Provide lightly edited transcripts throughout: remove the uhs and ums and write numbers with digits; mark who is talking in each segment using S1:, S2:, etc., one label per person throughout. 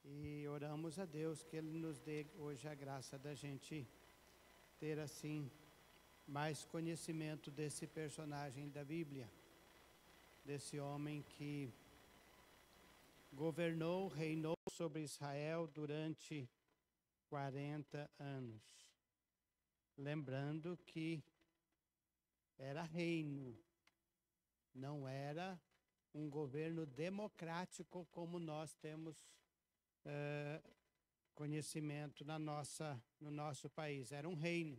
S1: E oramos a Deus que Ele nos dê hoje a graça da gente ter assim mais conhecimento desse personagem da Bíblia, desse homem que governou, reinou sobre Israel durante 40 anos. Lembrando que era reino, não era um governo democrático como nós temos conhecimento no nosso país. Era um reino,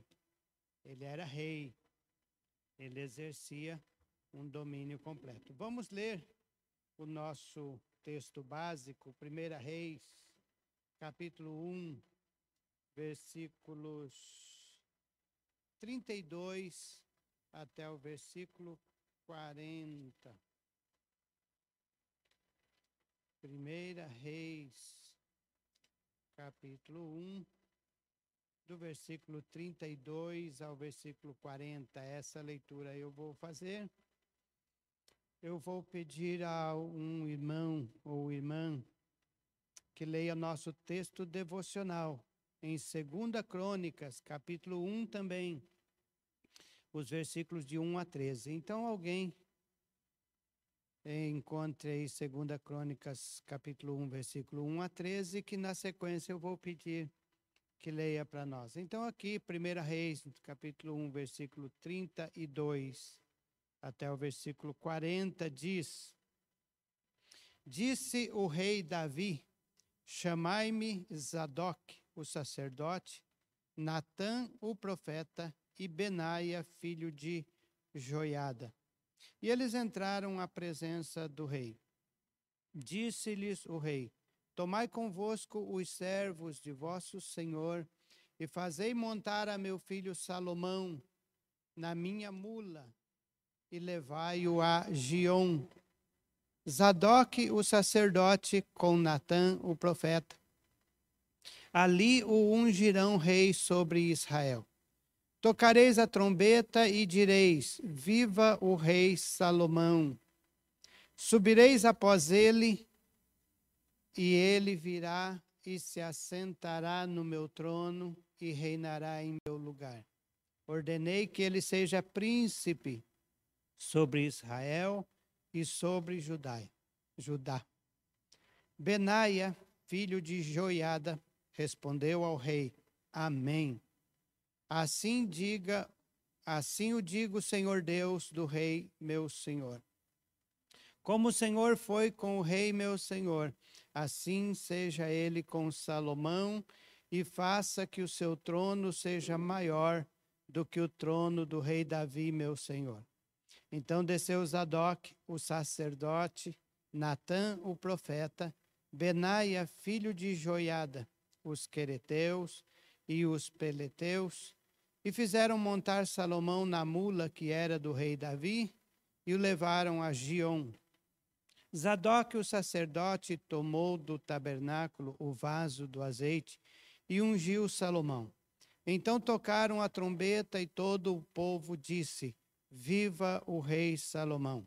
S1: ele era rei, ele exercia um domínio completo. Vamos ler o nosso texto básico, 1 Reis, capítulo 1, versículos 32 até o versículo 40. 1 Reis, capítulo 1, do versículo 32 ao versículo 40. Essa leitura eu vou fazer. Eu vou pedir a um irmão ou irmã que leia nosso texto devocional em 2 Crônicas, capítulo 1 também, os versículos de 1 a 13. Então, alguém encontre aí 2 Crônicas, capítulo 1, versículo 1 a 13, que na sequência eu vou pedir que leia para nós. Então, aqui, 1 Reis, capítulo 1, versículo 32 até o versículo 40, diz: Disse o rei Davi: Chamai-me Zadok, o sacerdote, Natã, o profeta, e Benaia, filho de Joiada. E eles entraram à presença do rei. Disse-lhes o rei: Tomai convosco os servos de vosso senhor e fazei montar a meu filho Salomão na minha mula e levai-o a Giom. Zadok, o sacerdote, com Natã, o profeta. Ali o ungirão rei sobre Israel. Tocareis a trombeta e direis: Viva o rei Salomão. Subireis após ele, e ele virá e se assentará no meu trono e reinará em meu lugar. Ordenei que ele seja príncipe sobre Israel e sobre Judá. Benaia, filho de Joiada, respondeu ao rei: Amém. Assim o digo, Senhor Deus do rei, meu senhor. Como o Senhor foi com o rei, meu senhor, assim seja ele com Salomão, e faça que o seu trono seja maior do que o trono do rei Davi, meu senhor. Então desceu Zadok, o sacerdote, Natã, o profeta, Benaia, filho de Joiada, os quereteus e os peleteus, e fizeram montar Salomão na mula que era do rei Davi, e o levaram a Giom. Zadok, o sacerdote, tomou do tabernáculo o vaso do azeite e ungiu Salomão. Então tocaram a trombeta e todo o povo disse: Viva o rei Salomão.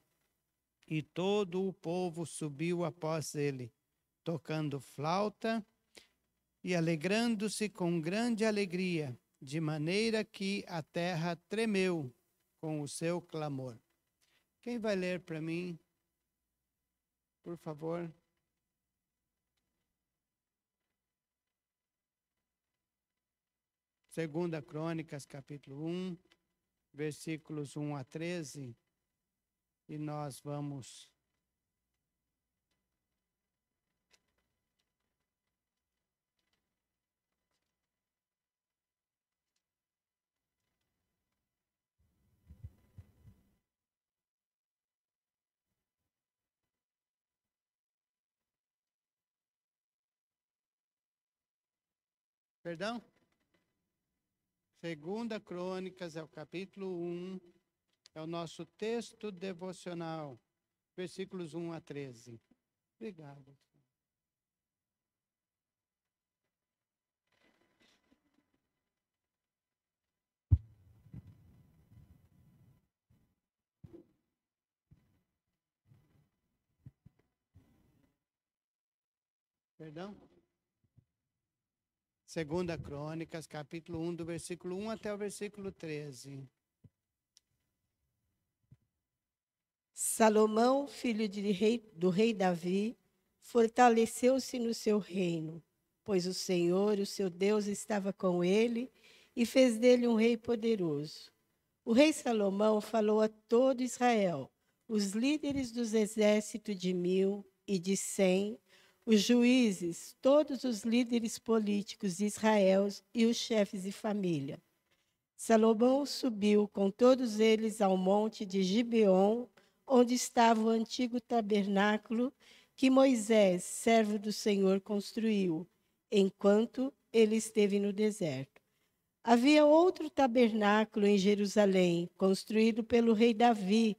S1: E todo o povo subiu após ele, tocando flauta e alegrando-se com grande alegria, de maneira que a terra tremeu com o seu clamor. Quem vai ler para mim, por favor? Segunda Crônicas, capítulo 1, versículos 1 a 13, e nós vamos... Perdão? Segunda Crônicas é o capítulo 1, é o nosso texto devocional, versículos 1 a 13. Obrigado. Perdão? Segunda Crônicas, capítulo 1, do versículo 1 até o versículo 13.
S2: Salomão, filho do rei Davi, fortaleceu-se no seu reino, pois o Senhor, o seu Deus, estava com ele e fez dele um rei poderoso. O rei Salomão falou a todo Israel, os líderes dos exércitos de 1000 e de 100, os juízes, todos os líderes políticos de Israel e os chefes de família. Salomão subiu com todos eles ao monte de Gibeon, onde estava o antigo tabernáculo que Moisés, servo do Senhor, construiu, enquanto ele esteve no deserto. Havia outro tabernáculo em Jerusalém, construído pelo rei Davi,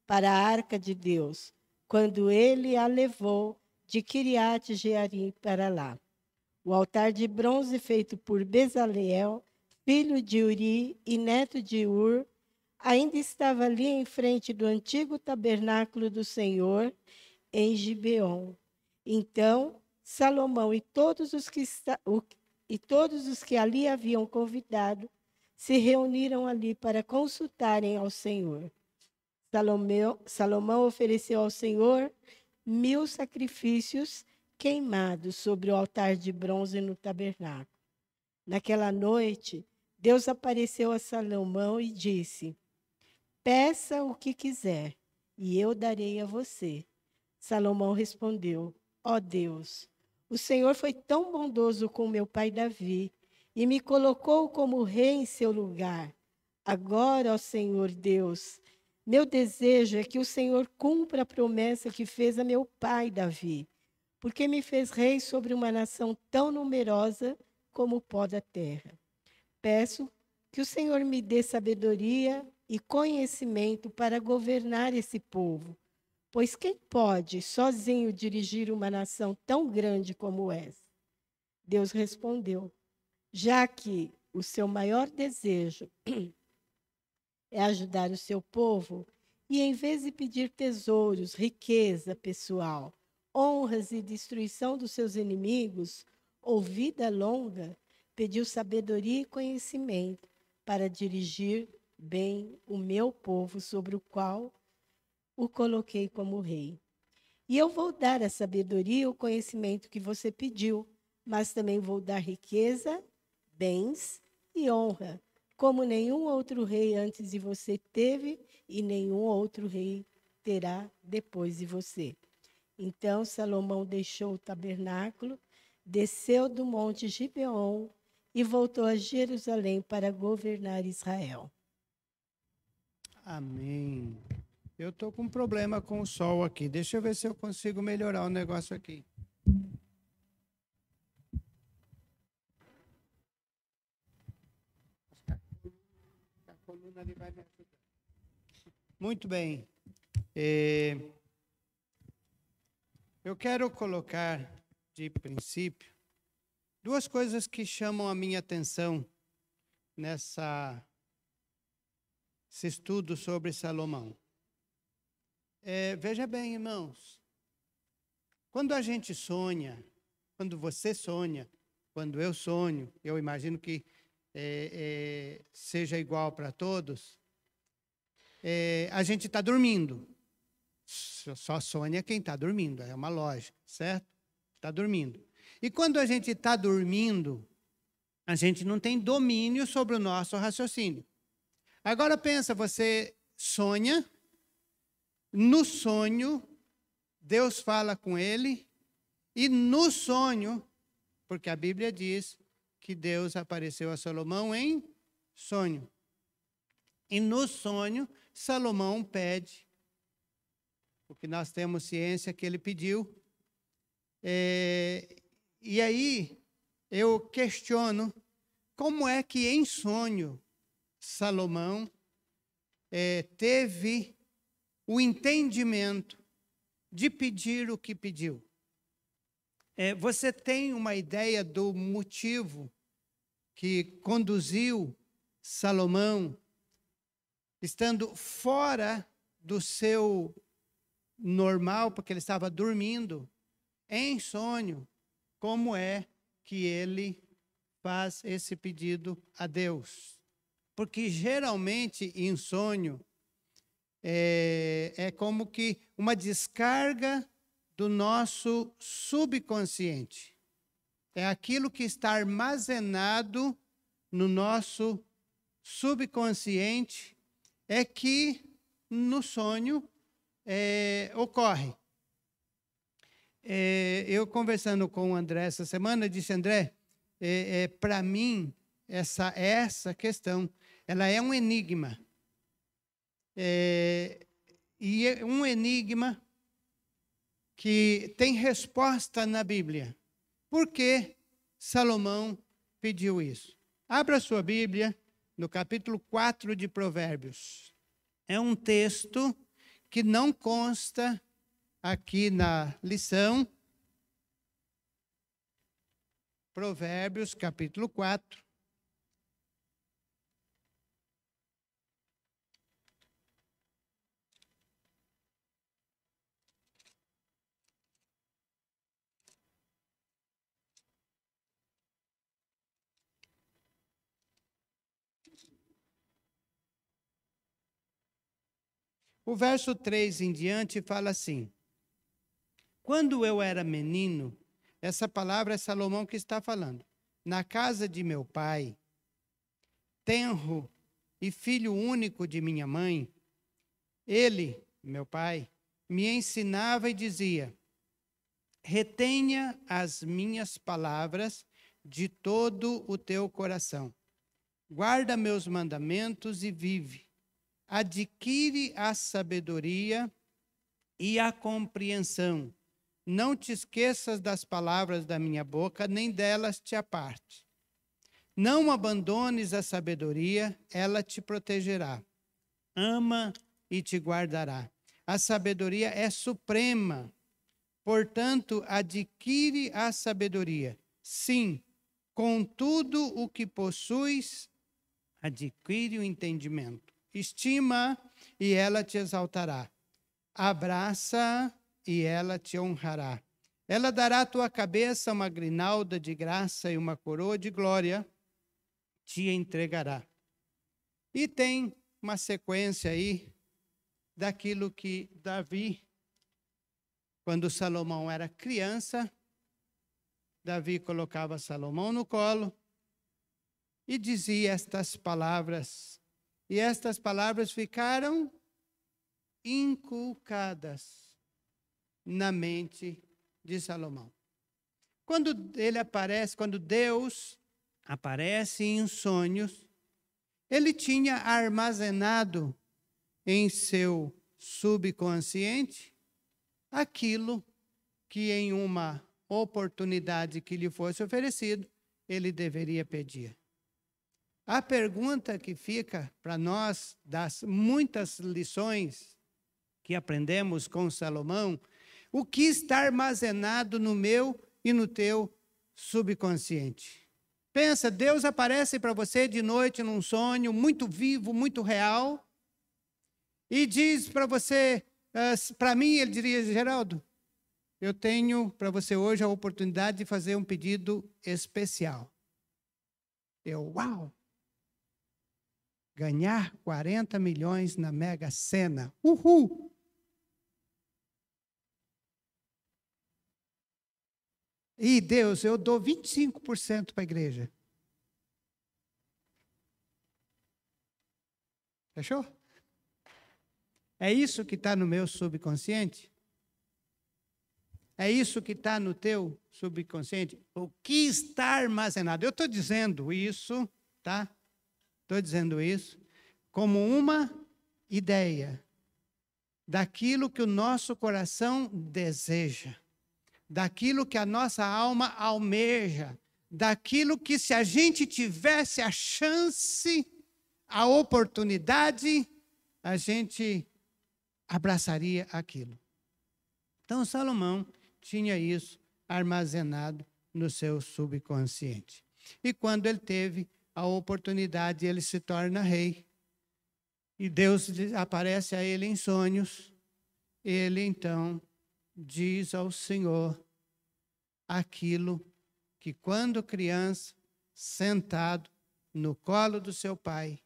S2: para a arca de Deus, quando ele a levou de Quiriate-Jearim para lá. O altar de bronze feito por Bezaleel, filho de Uri e neto de Ur, ainda estava ali em frente do antigo tabernáculo do Senhor, em Gibeon. Então, Salomão e todos os que ali haviam convidado se reuniram ali para consultarem ao Senhor. Salomão ofereceu ao Senhor 1000 sacrifícios queimados sobre o altar de bronze no tabernáculo. Naquela noite, Deus apareceu a Salomão e disse: peça o que quiser, e eu darei a você. Salomão respondeu: ó Deus, o Senhor foi tão bondoso com meu pai Davi e me colocou como rei em seu lugar. Agora, ó Senhor Deus, meu desejo é que o Senhor cumpra a promessa que fez a meu pai Davi, porque me fez rei sobre uma nação tão numerosa como o pó da terra. Peço que o Senhor me dê sabedoria e conhecimento para governar esse povo, pois quem pode sozinho dirigir uma nação tão grande como essa? Deus respondeu: já que o seu maior desejo é ajudar o seu povo, e em vez de pedir tesouros, riqueza pessoal, honras e destruição dos seus inimigos, ou vida longa, pediu sabedoria e conhecimento para dirigir bem o meu povo sobre o qual o coloquei como rei. E eu vou dar a sabedoria e o conhecimento que você pediu, mas também vou dar riqueza, bens e honra, como nenhum outro rei antes de você teve e nenhum outro rei terá depois de você. Então Salomão deixou o tabernáculo, desceu do monte Gibeon e voltou a Jerusalém para governar Israel.
S1: Amém. Eu estou com um problema com o sol aqui. Deixa eu ver se eu consigo melhorar o negócio aqui. A coluna ali vai me ajudar. Muito bem. Eu quero colocar, de princípio, duas coisas que chamam a minha atenção nesse estudo sobre Salomão. Veja bem, irmãos, quando a gente sonha, quando você sonha, quando eu sonho, eu imagino que seja igual para todos, a gente está dormindo. Só sonha quem está dormindo, é uma lógica, certo? Está dormindo. E quando a gente está dormindo, a gente não tem domínio sobre o nosso raciocínio. Agora pensa, você sonha, no sonho, Deus fala com ele, e no sonho, porque a Bíblia diz que Deus apareceu a Salomão em sonho. E no sonho, Salomão pede, porque nós temos ciência que ele pediu. E aí, eu questiono, como é que em sonho, Salomão teve o entendimento de pedir o que pediu? Você tem uma ideia do motivo que conduziu Salomão, estando fora do seu normal, porque ele estava dormindo, em sonho, como é que ele faz esse pedido a Deus. Porque geralmente em sonho é como que uma descarga do nosso subconsciente. É aquilo que está armazenado no nosso subconsciente, é que no sonho ocorre. Eu conversando com o André essa semana, disse: André, para mim, essa questão, ela é um enigma. E é um enigma que tem resposta na Bíblia. Por que Salomão pediu isso? Abra sua Bíblia no capítulo 4 de Provérbios. É um texto que não consta aqui na lição. Provérbios, capítulo 4. O verso 3 em diante fala assim: quando eu era menino, essa palavra é Salomão que está falando, na casa de meu pai, tenro e filho único de minha mãe, ele, meu pai, me ensinava e dizia: retenha as minhas palavras de todo o teu coração, guarda meus mandamentos e vive. Adquire a sabedoria e a compreensão. Não te esqueças das palavras da minha boca, nem delas te aparte. Não abandones a sabedoria, ela te protegerá. Ama e te guardará. A sabedoria é suprema. Portanto, adquire a sabedoria. Sim, com tudo o que possuis, adquire o entendimento. Estima e ela te exaltará. Abraça e ela te honrará. Ela dará à tua cabeça uma grinalda de graça e uma coroa de glória te entregará. E tem uma sequência aí daquilo que Davi, quando Salomão era criança, Davi colocava Salomão no colo e dizia estas palavras. E estas palavras ficaram inculcadas na mente de Salomão. Quando Deus aparece em sonhos, ele tinha armazenado em seu subconsciente aquilo que em uma oportunidade que lhe fosse oferecido, ele deveria pedir. A pergunta que fica para nós, das muitas lições que aprendemos com Salomão, o que está armazenado no meu e no teu subconsciente? Pensa, Deus aparece para você de noite num sonho muito vivo, muito real, e diz para você, para mim, ele diria: Geraldo, eu tenho para você hoje a oportunidade de fazer um pedido especial. Uau! Ganhar 40 milhões na Mega Sena. Uhul! E Deus, eu dou 25% para a igreja. Fechou? É isso que está no meu subconsciente? É isso que está no teu subconsciente? O que está armazenado? Eu estou dizendo isso, tá? Estou dizendo isso como uma ideia daquilo que o nosso coração deseja, daquilo que a nossa alma almeja, daquilo que, se a gente tivesse a chance, a oportunidade, a gente abraçaria aquilo. Então, Salomão tinha isso armazenado no seu subconsciente. E quando ele teve a oportunidade, ele se torna rei. E Deus aparece a ele em sonhos. Ele, então, diz ao Senhor aquilo que, quando criança, sentado no colo do seu pai,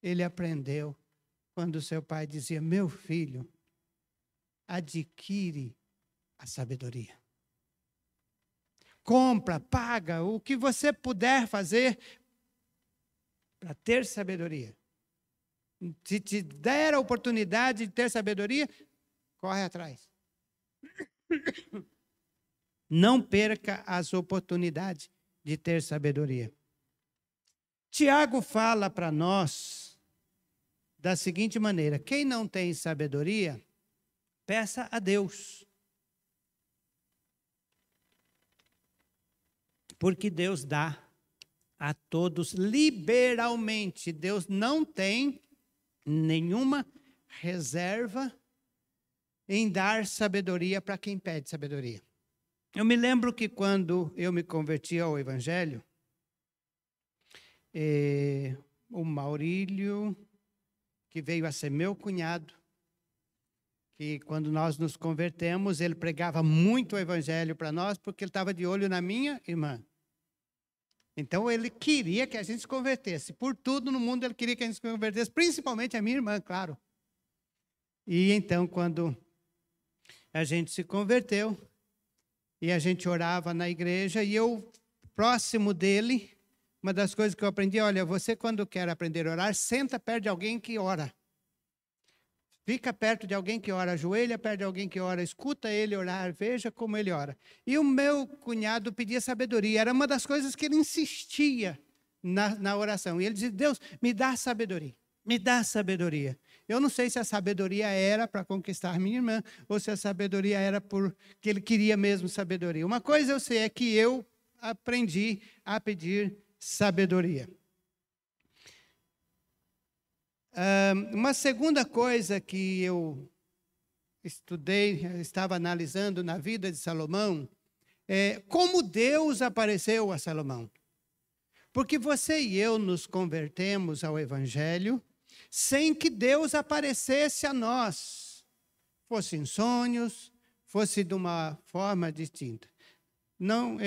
S1: ele aprendeu quando seu pai dizia: meu filho, adquire a sabedoria. Compra, paga, o que você puder fazer para ter sabedoria. Se te der a oportunidade de ter sabedoria, corre atrás. Não perca as oportunidades de ter sabedoria. Tiago fala para nós da seguinte maneira: quem não tem sabedoria, peça a Deus. Porque Deus dá a todos liberalmente. Deus não tem nenhuma reserva em dar sabedoria para quem pede sabedoria. Eu me lembro que quando eu me converti ao Evangelho, o Maurílio, que veio a ser meu cunhado, que quando nós nos convertemos, ele pregava muito o Evangelho para nós, porque ele estava de olho na minha irmã. Então, ele queria que a gente se convertesse. Por tudo no mundo, ele queria que a gente se convertesse, principalmente a minha irmã, claro. E então, quando a gente se converteu, e a gente orava na igreja, e eu, próximo dele, uma das coisas que eu aprendi: olha, você quando quer aprender a orar, senta perto de alguém que ora. Fica perto de alguém que ora, ajoelha perto de alguém que ora, escuta ele orar, veja como ele ora. E o meu cunhado pedia sabedoria, era uma das coisas que ele insistia na oração. E ele dizia: Deus, me dá sabedoria, me dá sabedoria. Eu não sei se a sabedoria era para conquistar minha irmã, ou se a sabedoria era porque ele queria mesmo sabedoria. Uma coisa eu sei é que eu aprendi a pedir sabedoria. Uma segunda coisa que eu estudei, estava analisando na vida de Salomão, é como Deus apareceu a Salomão. Porque você e eu nos convertemos ao Evangelho sem que Deus aparecesse a nós, fosse em sonhos, fosse de uma forma distinta. Não,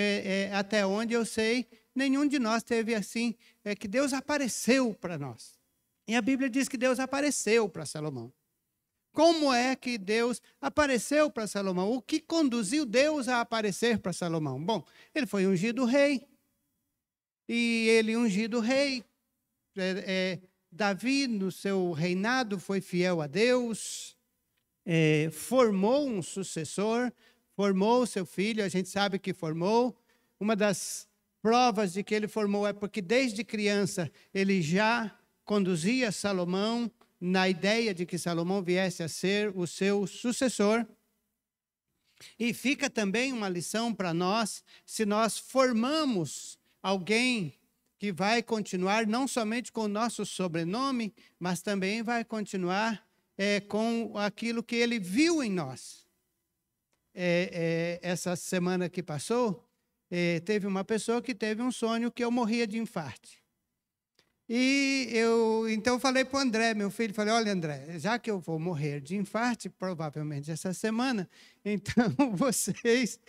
S1: até onde eu sei, nenhum de nós teve assim, que Deus apareceu para nós. E a Bíblia diz que Deus apareceu para Salomão. Como é que Deus apareceu para Salomão? O que conduziu Deus a aparecer para Salomão? Bom, ele foi ungido rei. E ele, ungido rei, Davi, no seu reinado, foi fiel a Deus, formou um sucessor, formou seu filho, a gente sabe que formou. Uma das provas de que ele formou é porque desde criança ele já conduzia Salomão na ideia de que Salomão viesse a ser o seu sucessor. E fica também uma lição para nós, se nós formamos alguém que vai continuar não somente com o nosso sobrenome, mas também vai continuar com aquilo que ele viu em nós. Essa semana que passou, teve uma pessoa que teve um sonho que eu morria de infarto. E então falei para o André, meu filho, falei: olha, André, já que eu vou morrer de infarto, provavelmente essa semana, então vocês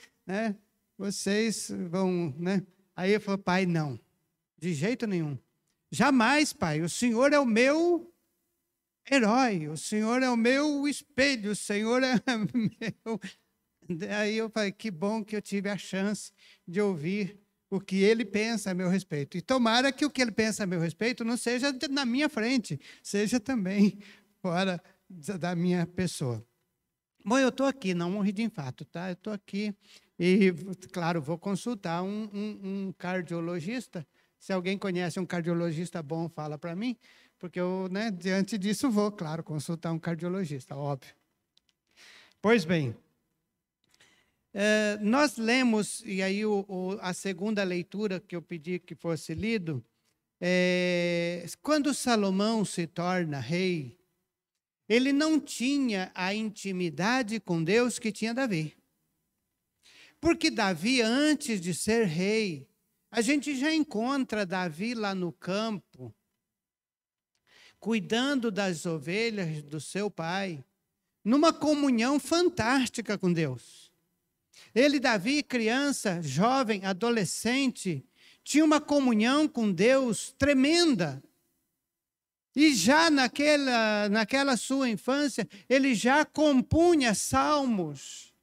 S1: vão, né? Aí ele falou: pai, não, de jeito nenhum. Jamais, pai, o Senhor é o meu herói, o Senhor é o meu espelho, o Senhor é meu... Aí eu falei: que bom que eu tive a chance de ouvir o que ele pensa a meu respeito. E tomara que o que ele pensa a meu respeito não seja na minha frente, seja também fora da minha pessoa. Bom, eu estou aqui, não morri de infarto, tá? Eu estou aqui e, claro, vou consultar um cardiologista. Se alguém conhece um cardiologista bom, fala para mim, porque eu, diante disso, vou, claro, consultar um cardiologista, óbvio. Pois bem, nós lemos, e aí a segunda leitura que eu pedi que fosse lido, quando Salomão se torna rei, ele não tinha a intimidade com Deus que tinha Davi. Porque Davi, antes de ser rei, a gente já encontra Davi lá no campo, cuidando das ovelhas do seu pai, numa comunhão fantástica com Deus. Ele, Davi, criança, jovem, adolescente, tinha uma comunhão com Deus tremenda. E já naquela sua infância, ele já compunha salmos.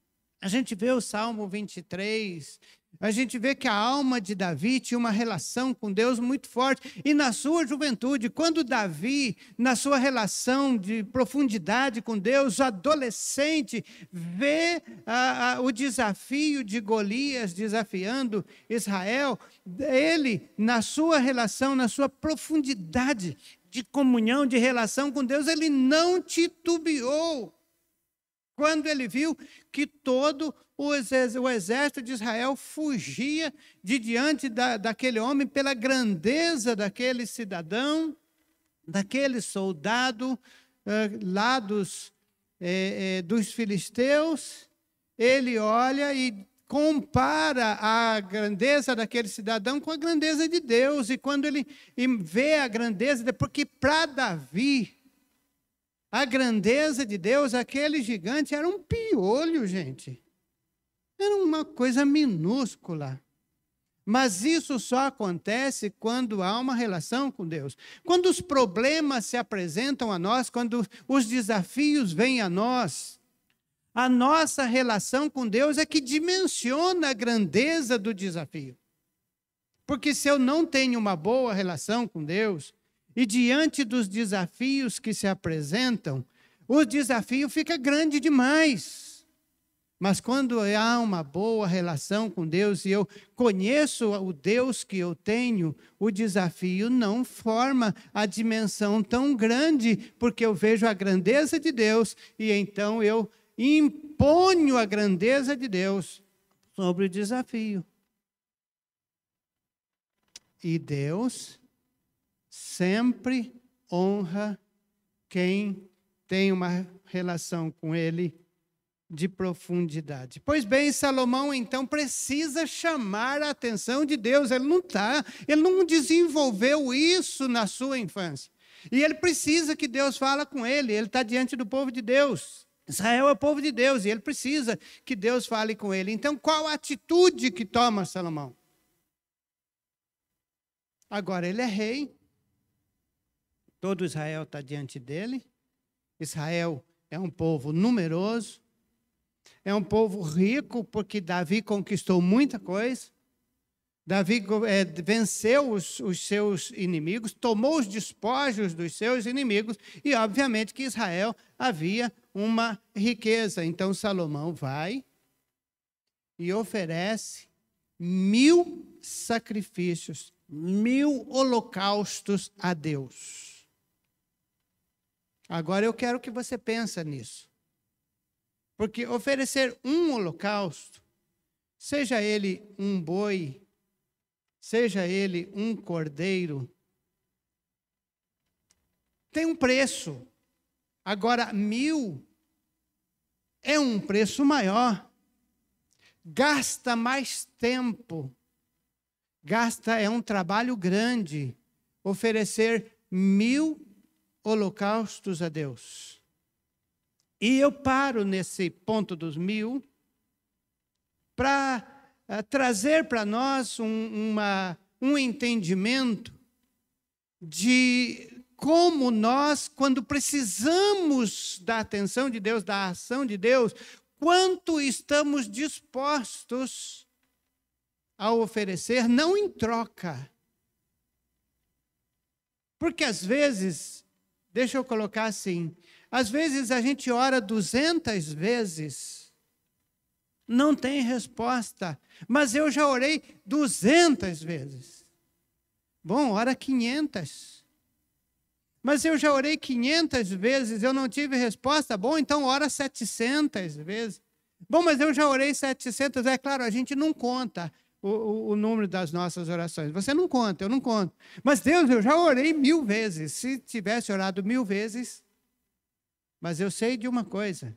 S1: A gente vê o Salmo 23, a gente vê que a alma de Davi tinha uma relação com Deus muito forte. E na sua juventude, quando Davi, na sua relação de profundidade com Deus, adolescente, vê o desafio de Golias desafiando Israel, ele, na sua relação, na sua profundidade de comunhão, de relação com Deus, ele não titubeou. Quando ele viu que todo o exército de Israel fugia de diante daquele homem pela grandeza daquele cidadão, daquele soldado lá dos filisteus, ele olha e compara a grandeza daquele cidadão com a grandeza de Deus. E quando ele vê a grandeza, porque para Davi, a grandeza de Deus, aquele gigante era um piolho, gente. Era uma coisa minúscula. Mas isso só acontece quando há uma relação com Deus. Quando os problemas se apresentam a nós, quando os desafios vêm a nós, a nossa relação com Deus é que dimensiona a grandeza do desafio. Porque se eu não tenho uma boa relação com Deus, e diante dos desafios que se apresentam, o desafio fica grande demais. Mas quando há uma boa relação com Deus e eu conheço o Deus que eu tenho, o desafio não forma a dimensão tão grande, porque eu vejo a grandeza de Deus e então eu imponho a grandeza de Deus sobre o desafio. E Deus sempre honra quem tem uma relação com Ele de profundidade. Pois bem, Salomão então precisa chamar a atenção de Deus. Ele não desenvolveu isso na sua infância. E ele precisa que Deus fale com ele. Ele está diante do povo de Deus. Israel é o povo de Deus e ele precisa que Deus fale com ele. Então, qual a atitude que toma Salomão? Agora ele é rei. Todo Israel está diante dele. Israel é um povo numeroso. É um povo rico, porque Davi conquistou muita coisa. Davi venceu os seus inimigos, tomou os despojos dos seus inimigos, e obviamente que Israel havia uma riqueza. Então Salomão vai e oferece 1000 sacrifícios, 1000 holocaustos a Deus. Agora eu quero que você pense nisso. Porque oferecer um holocausto, seja ele um boi, seja ele um cordeiro, tem um preço. Agora, 1000 é um preço maior. Gasta mais tempo. É um trabalho grande oferecer 1000 holocaustos a Deus. E eu paro nesse ponto dos 1000 para trazer para nós um entendimento de como nós, quando precisamos da atenção de Deus, da ação de Deus, quanto estamos dispostos a oferecer, não em troca. Porque às vezes, deixa eu colocar assim, às vezes a gente ora 200 vezes, não tem resposta, mas eu já orei 200 vezes. Bom, ora 500. Mas eu já orei 500 vezes, eu não tive resposta. Bom, então ora 700 vezes. Bom, mas eu já orei 700. É claro, a gente não conta o número das nossas orações. Você não conta, eu não conto. Mas Deus, eu já orei 1000 vezes. Se tivesse orado 1000 vezes... Mas eu sei de uma coisa,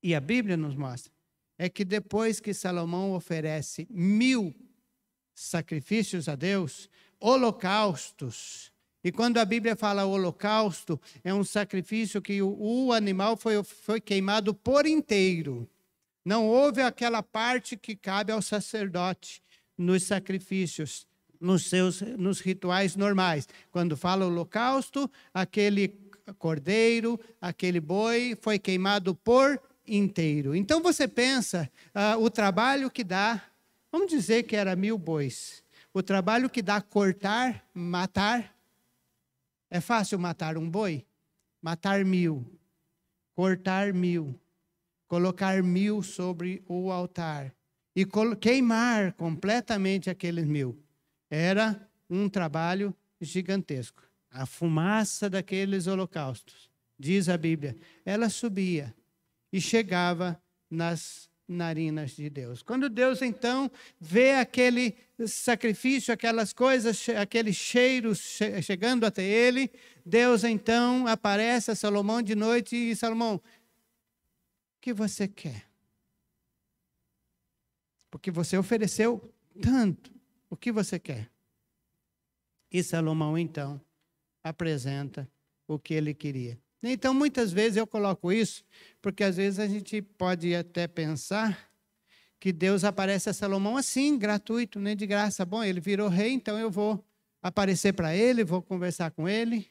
S1: e a Bíblia nos mostra, é que depois que Salomão oferece 1000 sacrifícios a Deus, holocaustos, e quando a Bíblia fala holocausto, é um sacrifício que o animal foi queimado por inteiro. Não houve aquela parte que cabe ao sacerdote. nos sacrifícios, nos rituais normais. Quando fala holocausto, aquele cordeiro, aquele boi foi queimado por inteiro. Então você pensa, o trabalho que dá, vamos dizer que era 1000 bois, o trabalho que dá cortar, matar, é fácil matar um boi? Matar 1000, cortar 1000, colocar 1000 sobre o altar e queimar completamente aqueles 1000. Era um trabalho gigantesco. A fumaça daqueles holocaustos, diz a Bíblia, ela subia e chegava nas narinas de Deus. Quando Deus, então, vê aquele sacrifício, aquelas coisas, aquele cheiro chegando até ele, Deus, então, aparece a Salomão de noite e diz: Salomão, o que você quer? Porque você ofereceu tanto. O que você quer? E Salomão, então, apresenta o que ele queria. Então, muitas vezes eu coloco isso, porque às vezes a gente pode até pensar que Deus aparece a Salomão assim, gratuito, nem de graça. Bom, ele virou rei, então eu vou aparecer para ele, vou conversar com ele.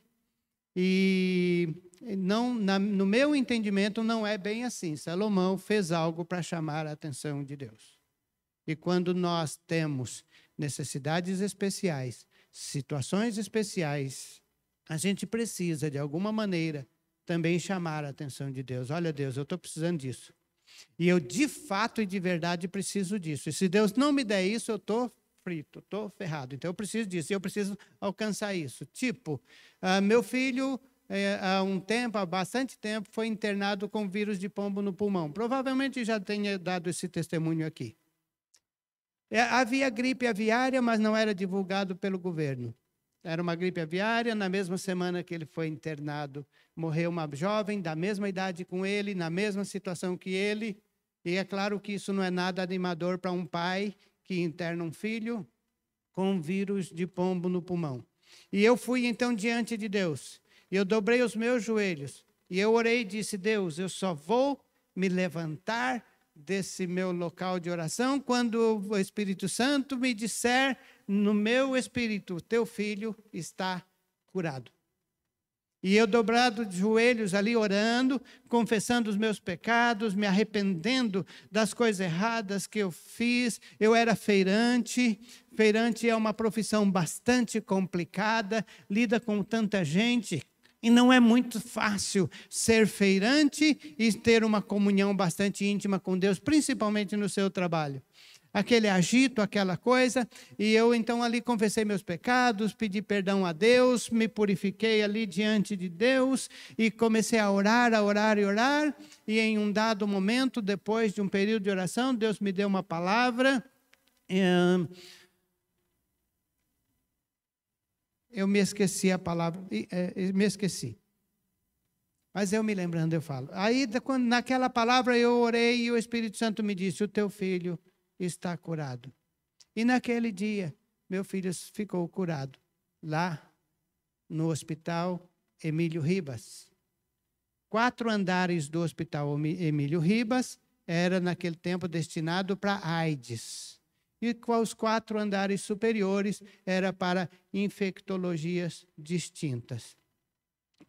S1: E não, no meu entendimento, não é bem assim. Salomão fez algo para chamar a atenção de Deus. E quando nós temos necessidades especiais, situações especiais, a gente precisa, de alguma maneira, também chamar a atenção de Deus. Olha, Deus, eu estou precisando disso. E eu, de fato e de verdade, preciso disso. E se Deus não me der isso, eu estou frito, estou ferrado. Então, eu preciso disso, e eu preciso alcançar isso. Tipo, meu filho, há bastante tempo, foi internado com vírus de pombo no pulmão. Provavelmente já tenha dado esse testemunho aqui. Havia gripe aviária, mas não era divulgado pelo governo. Era uma gripe aviária. Na mesma semana que ele foi internado, morreu uma jovem da mesma idade com ele, na mesma situação que ele. E é claro que isso não é nada animador para um pai que interna um filho com vírus de pombo no pulmão. E eu fui então diante de Deus. E eu dobrei os meus joelhos. E eu orei e disse: Deus, eu só vou me levantar desse meu local de oração quando o Espírito Santo me disser no meu espírito: teu filho está curado. E eu dobrado de joelhos ali orando, confessando os meus pecados, me arrependendo das coisas erradas que eu fiz. Eu era feirante. Feirante é uma profissão bastante complicada, lida com tanta gente. E não é muito fácil ser feirante e ter uma comunhão bastante íntima com Deus, principalmente no seu trabalho. Aquele agito, aquela coisa, e eu então ali confessei meus pecados, pedi perdão a Deus, me purifiquei ali diante de Deus e comecei a orar, e em um dado momento, depois de um período de oração, Deus me deu uma palavra. Eu me esqueci a palavra, me esqueci. Mas eu me lembrando, eu falo. Aí, naquela palavra eu orei e o Espírito Santo me disse: o teu filho está curado. E naquele dia, meu filho ficou curado, lá no Hospital Emílio Ribas. 4 andares do Hospital Emílio Ribas era, naquele tempo, destinado para AIDS. E com os 4 andares superiores era para infectologias distintas.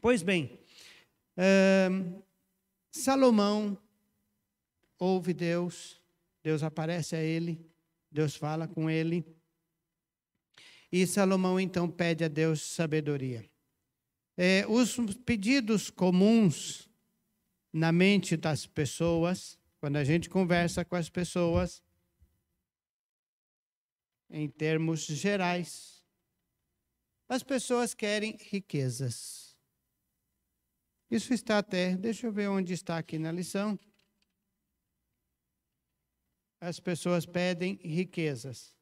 S1: Pois bem, Salomão ouve Deus, Deus aparece a ele, Deus fala com ele, e Salomão então pede a Deus sabedoria. Os pedidos comuns na mente das pessoas, quando a gente conversa com as pessoas, em termos gerais, as pessoas querem riquezas. Isso está até, deixa eu ver onde está aqui na lição. As pessoas pedem riquezas.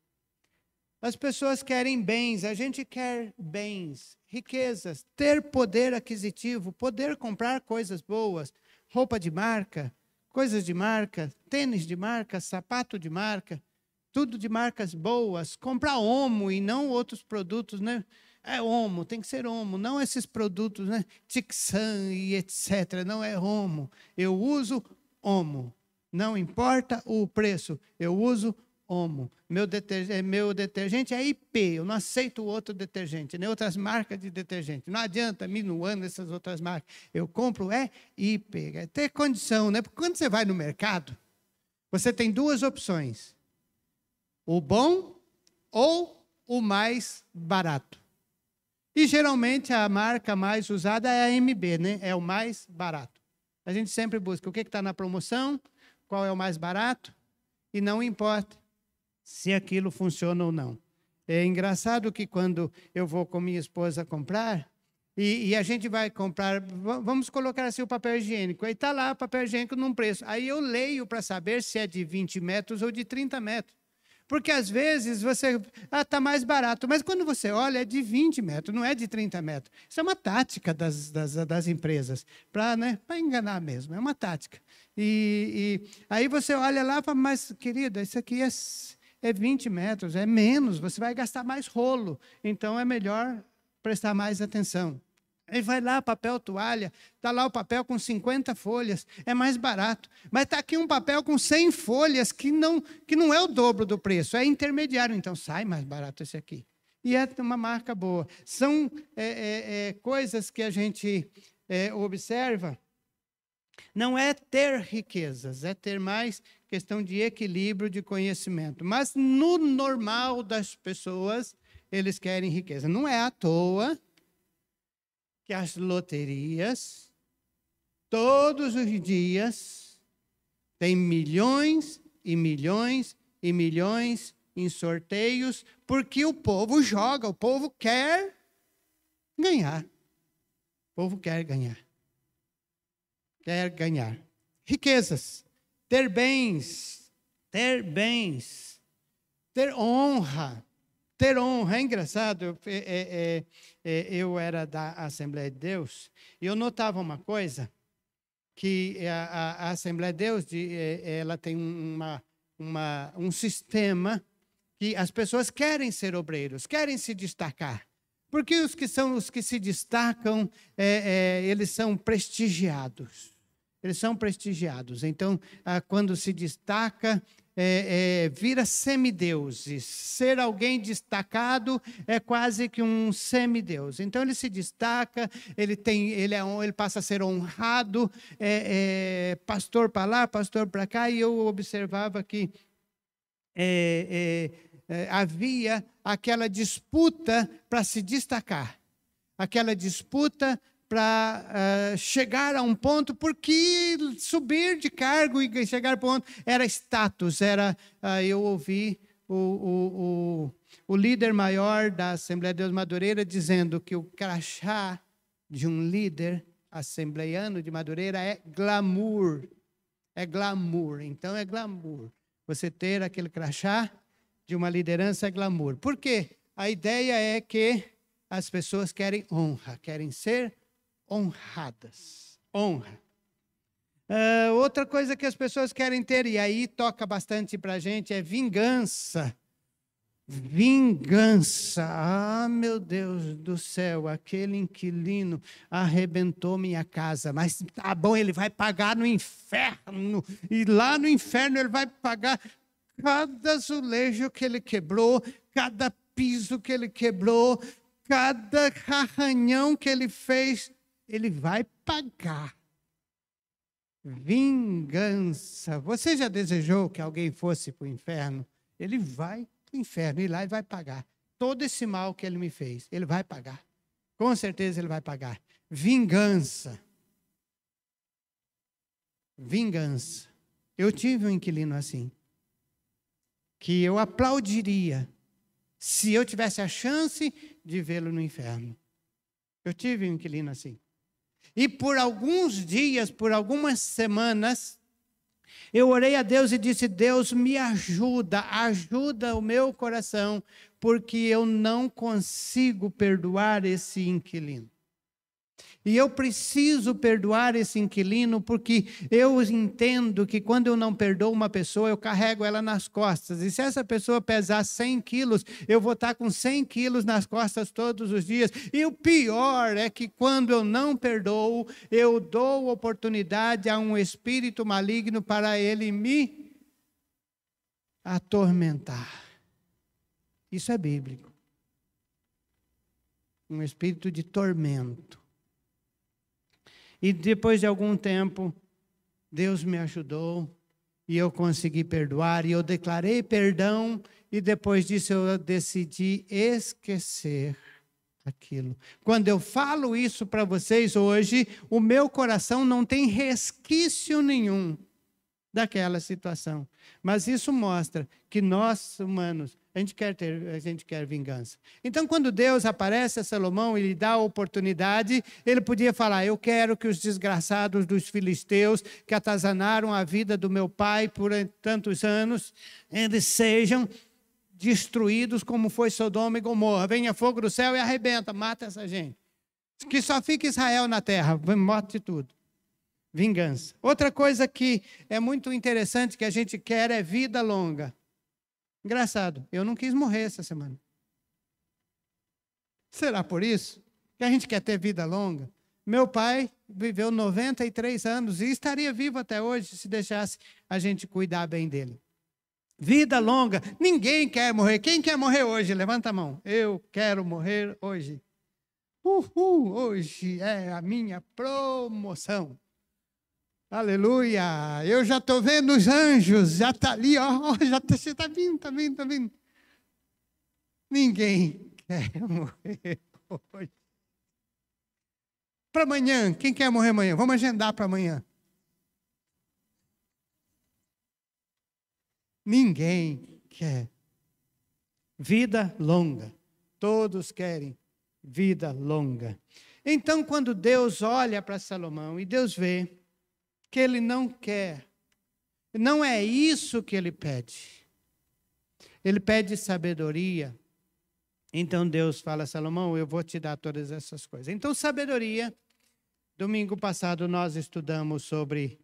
S1: As pessoas querem bens, a gente quer bens, riquezas, ter poder aquisitivo, poder comprar coisas boas, roupa de marca, coisas de marca, tênis de marca, sapato de marca, tudo de marcas boas, comprar Omo e não outros produtos, né? É Omo, tem que ser Omo, não esses produtos, né? Tixan e etc. Não é Omo. Eu uso Omo. Não importa o preço, eu uso Omo. Meu detergente é IP. Eu não aceito outro detergente, nem outras marcas de detergente. Não adianta minuando essas outras marcas. Eu compro IP. É ter condição, né? Porque quando você vai no mercado, você tem duas opções: o bom ou o mais barato. E geralmente a marca mais usada é a MB, né? É o mais barato. A gente sempre busca o que está na promoção, qual é o mais barato, e não importa se aquilo funciona ou não. É engraçado que quando eu vou com minha esposa comprar, e a gente vai comprar, vamos colocar assim o papel higiênico, aí está lá o papel higiênico num preço. Aí eu leio para saber se é de 20 metros ou de 30 metros. Porque às vezes você, está mais barato, mas quando você olha é de 20 metros, não é de 30 metros. Isso é uma tática das empresas, para enganar mesmo, é uma tática. E aí você olha lá e fala, mas querida, isso aqui é 20 metros, é menos, você vai gastar mais rolo, então é melhor prestar mais atenção. Aí vai lá, papel toalha, está lá o papel com 50 folhas, é mais barato. Mas está aqui um papel com 100 folhas, que não é o dobro do preço, é intermediário, então sai mais barato esse aqui. E é uma marca boa. São coisas que a gente observa, não é ter riquezas, é ter mais questão de equilíbrio, de conhecimento. Mas no normal das pessoas, eles querem riqueza. Não é à toa que as loterias, todos os dias, tem milhões e milhões e milhões em sorteios, porque o povo joga, o povo quer ganhar. O povo quer ganhar. Quer ganhar. Riquezas, ter bens, ter honra. Ter honra, é engraçado, eu era da Assembleia de Deus, e eu notava uma coisa, que a Assembleia de Deus, ela tem um sistema que as pessoas querem ser obreiros, querem se destacar, porque os que se destacam, eles são prestigiados. Eles são prestigiados. Então, quando se destaca, vira semideuses. Ser alguém destacado é quase que um semideus. Então, ele se destaca, ele passa a ser honrado, pastor para lá, pastor para cá, e eu observava que havia aquela disputa para se destacar, aquela disputa para chegar a um ponto, porque subir de cargo e chegar a um ponto era status, eu ouvi o líder maior da Assembleia de Deus Madureira dizendo que o crachá de um líder assembleiano de Madureira é glamour, então é glamour, você ter aquele crachá de uma liderança é glamour. Por quê? A ideia é que as pessoas querem honra, querem ser honradas. Honra. Outra coisa que as pessoas querem ter, e aí toca bastante para a gente, é vingança. Vingança. Ah, meu Deus do céu, aquele inquilino arrebentou minha casa, mas tá bom, ele vai pagar no inferno, e lá no inferno ele vai pagar cada azulejo que ele quebrou, cada piso que ele quebrou, cada arranhão que ele fez, ele vai pagar. Vingança. Você já desejou que alguém fosse para o inferno? Ele vai para o inferno, e lá ele vai pagar. Todo esse mal que ele me fez, ele vai pagar. Com certeza ele vai pagar. Vingança. Vingança. Eu tive um inquilino assim, que eu aplaudiria se eu tivesse a chance de vê-lo no inferno. Eu tive um inquilino assim. E por alguns dias, por algumas semanas, eu orei a Deus e disse: Deus, me ajuda o meu coração, porque eu não consigo perdoar esse inquilino. E eu preciso perdoar esse inquilino, porque eu entendo que quando eu não perdoo uma pessoa, eu carrego ela nas costas. E se essa pessoa pesar 100 quilos, eu vou estar com 100 quilos nas costas todos os dias. E o pior é que quando eu não perdoo, eu dou oportunidade a um espírito maligno para ele me atormentar. Isso é bíblico. Um espírito de tormento. E depois de algum tempo, Deus me ajudou e eu consegui perdoar e eu declarei perdão e depois disso eu decidi esquecer aquilo. Quando eu falo isso para vocês hoje, o meu coração não tem resquício nenhum daquela situação. Mas isso mostra que nós, humanos, a gente quer vingança. Então, quando Deus aparece a Salomão e lhe dá a oportunidade, ele podia falar: eu quero que os desgraçados dos filisteus que atazanaram a vida do meu pai por tantos anos, eles sejam destruídos como foi Sodoma e Gomorra. Venha fogo do céu e arrebenta, mata essa gente. Que só fique Israel na terra, morte tudo. Vingança. Outra coisa que é muito interessante que a gente quer é vida longa. Engraçado, eu não quis morrer essa semana. Será por isso que a gente quer ter vida longa? Meu pai viveu 93 anos e estaria vivo até hoje se deixasse a gente cuidar bem dele. Vida longa, ninguém quer morrer. Quem quer morrer hoje? Levanta a mão. Eu quero morrer hoje. Hoje é a minha promoção. Aleluia! Eu já estou vendo os anjos, já está ali, ó, você está vindo, está vindo, está vindo. Ninguém quer morrer hoje. Para amanhã, quem quer morrer amanhã? Vamos agendar para amanhã. Ninguém quer. Vida longa. Todos querem vida longa. Então, quando Deus olha para Salomão e Deus vê que ele não quer, não é isso que ele pede. Ele pede sabedoria. Então Deus fala: Salomão, eu vou te dar todas essas coisas. Então, sabedoria. Domingo passado nós estudamos sobre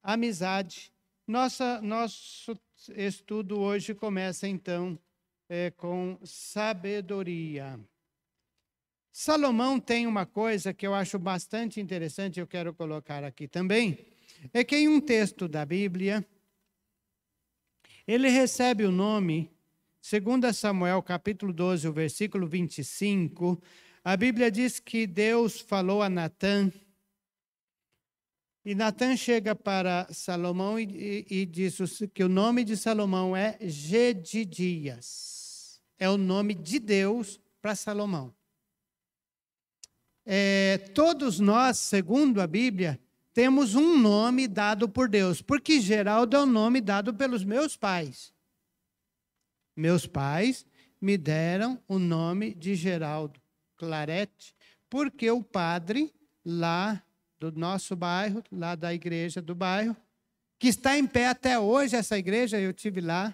S1: amizade. Nosso estudo hoje começa então com sabedoria. Salomão tem uma coisa que eu acho bastante interessante, eu quero colocar aqui também. É que em um texto da Bíblia, ele recebe o nome, 2 Samuel capítulo 12, o versículo 25, a Bíblia diz que Deus falou a Natã, e Natã chega para Salomão e diz que o nome de Salomão é Gedidias. É o nome de Deus para Salomão. Todos nós, segundo a Bíblia, temos um nome dado por Deus, porque Geraldo é o nome dado pelos meus pais. Meus pais me deram o nome de Geraldo Clarete, porque o padre lá do nosso bairro, lá da igreja do bairro, que está em pé até hoje, essa igreja, eu tive lá,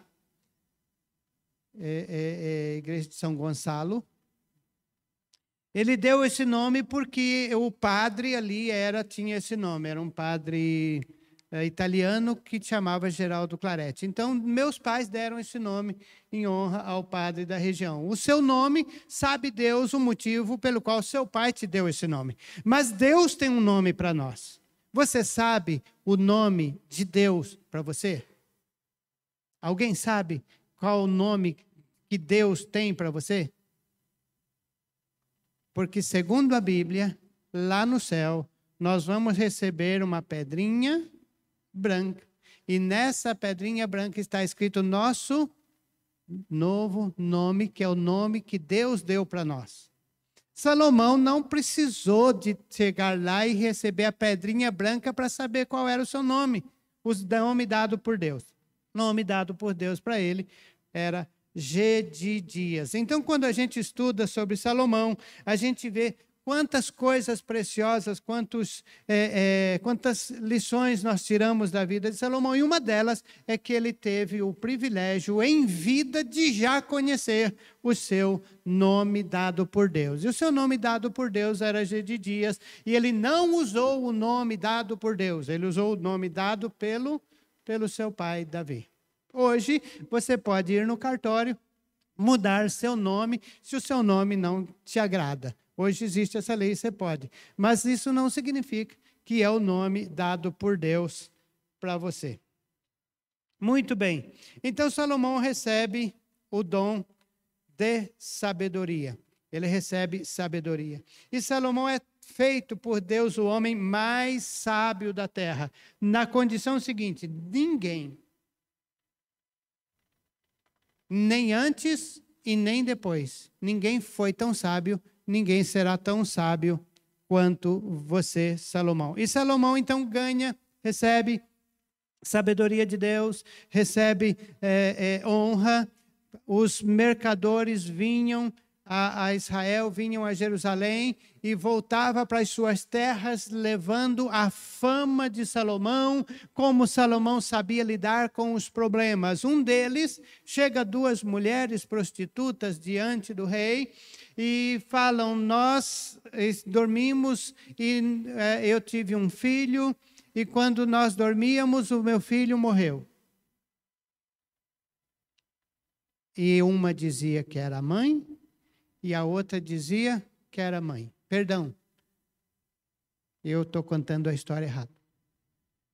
S1: igreja de São Gonçalo. Ele deu esse nome porque o padre ali tinha esse nome, era um padre italiano que chamava Geraldo Clarete. Então, meus pais deram esse nome em honra ao padre da região. O seu nome, sabe Deus o motivo pelo qual seu pai te deu esse nome. Mas Deus tem um nome para nós. Você sabe o nome de Deus para você? Alguém sabe qual o nome que Deus tem para você? Porque, segundo a Bíblia, lá no céu, nós vamos receber uma pedrinha branca. E nessa pedrinha branca está escrito o nosso novo nome, que é o nome que Deus deu para nós. Salomão não precisou de chegar lá e receber a pedrinha branca para saber qual era o seu nome. O nome dado por Deus. O nome dado por Deus para ele era Gedidias. Então, quando a gente estuda sobre Salomão, a gente vê quantas coisas preciosas, quantas lições nós tiramos da vida de Salomão. E uma delas é que ele teve o privilégio em vida de já conhecer o seu nome dado por Deus. E o seu nome dado por Deus era Gedidias. E ele não usou o nome dado por Deus, ele usou o nome dado pelo seu pai Davi. Hoje, você pode ir no cartório, mudar seu nome, se o seu nome não te agrada. Hoje existe essa lei, você pode. Mas isso não significa que é o nome dado por Deus para você. Muito bem. Então, Salomão recebe o dom de sabedoria. Ele recebe sabedoria. E Salomão é feito por Deus o homem mais sábio da terra. Na condição seguinte: ninguém, nem antes e nem depois, ninguém foi tão sábio, ninguém será tão sábio quanto você, Salomão. E Salomão, então, recebe sabedoria de Deus, recebe honra. Os mercadores vinham a Israel, vinham a Jerusalém e voltavam para as suas terras, levando a fama de Salomão, como Salomão sabia lidar com os problemas. Um deles, chega 2 mulheres prostitutas diante do rei e falam: nós dormimos e eu tive um filho, e quando nós dormíamos, o meu filho morreu. E uma dizia que era mãe, e a outra dizia que era mãe. Perdão, eu estou contando a história errada.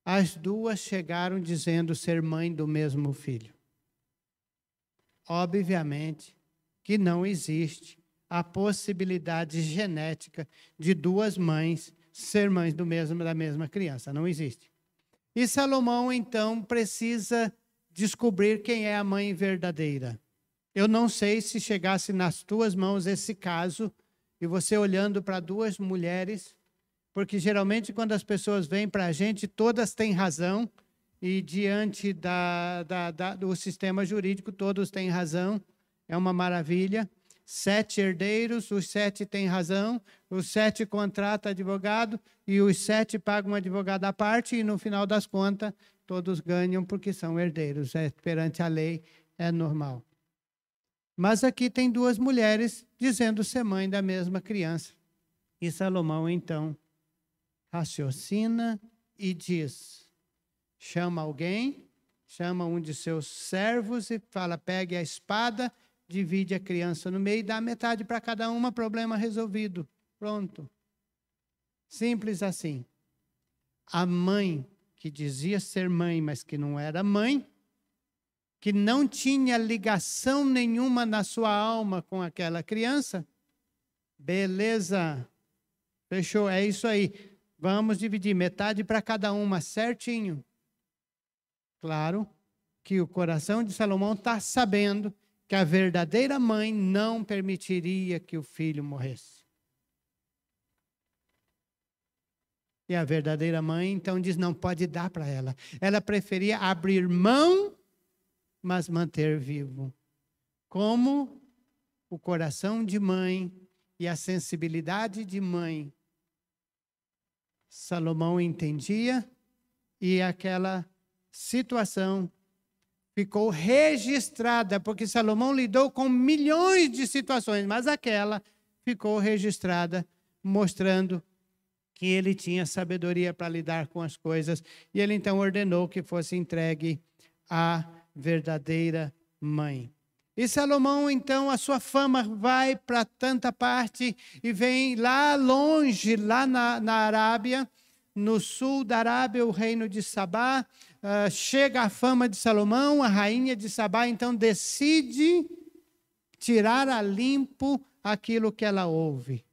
S1: As duas chegaram dizendo ser mãe do mesmo filho. Obviamente que não existe a possibilidade genética de 2 mães ser mães da mesma criança. Não existe. E Salomão, então, precisa descobrir quem é a mãe verdadeira. Eu não sei se chegasse nas tuas mãos esse caso, e você olhando para 2 mulheres, porque geralmente quando as pessoas vêm para a gente, todas têm razão, e diante do sistema jurídico, todos têm razão, é uma maravilha. 7 herdeiros, os 7 têm razão, os 7 contratam advogado, e os 7 pagam um advogado à parte, e no final das contas, todos ganham porque são herdeiros. Perante a lei, é normal. Mas aqui tem 2 mulheres dizendo ser mãe da mesma criança. E Salomão, então, raciocina e diz: chama alguém, chama um de seus servos e fala: pegue a espada, divide a criança no meio e dá metade para cada uma, problema resolvido. Pronto. Simples assim. A mãe que dizia ser mãe, mas que não era mãe, que não tinha ligação nenhuma na sua alma com aquela criança, beleza, fechou, é isso aí. Vamos dividir metade para cada uma, certinho. Claro que o coração de Salomão está sabendo que a verdadeira mãe não permitiria que o filho morresse. E a verdadeira mãe, então, diz: não pode dar para ela. Ela preferia abrir mão, mas manter vivo. Como o coração de mãe e a sensibilidade de mãe, Salomão entendia, e aquela situação ficou registrada, porque Salomão lidou com milhões de situações, mas aquela ficou registrada, mostrando que ele tinha sabedoria para lidar com as coisas, e ele então ordenou que fosse entregue à verdadeira mãe. E Salomão, então, a sua fama vai para tanta parte e vem lá longe, lá na Arábia, no sul da Arábia, o reino de Sabá, chega a fama de Salomão. A rainha de Sabá, então, decide tirar a limpo aquilo que ela ouve.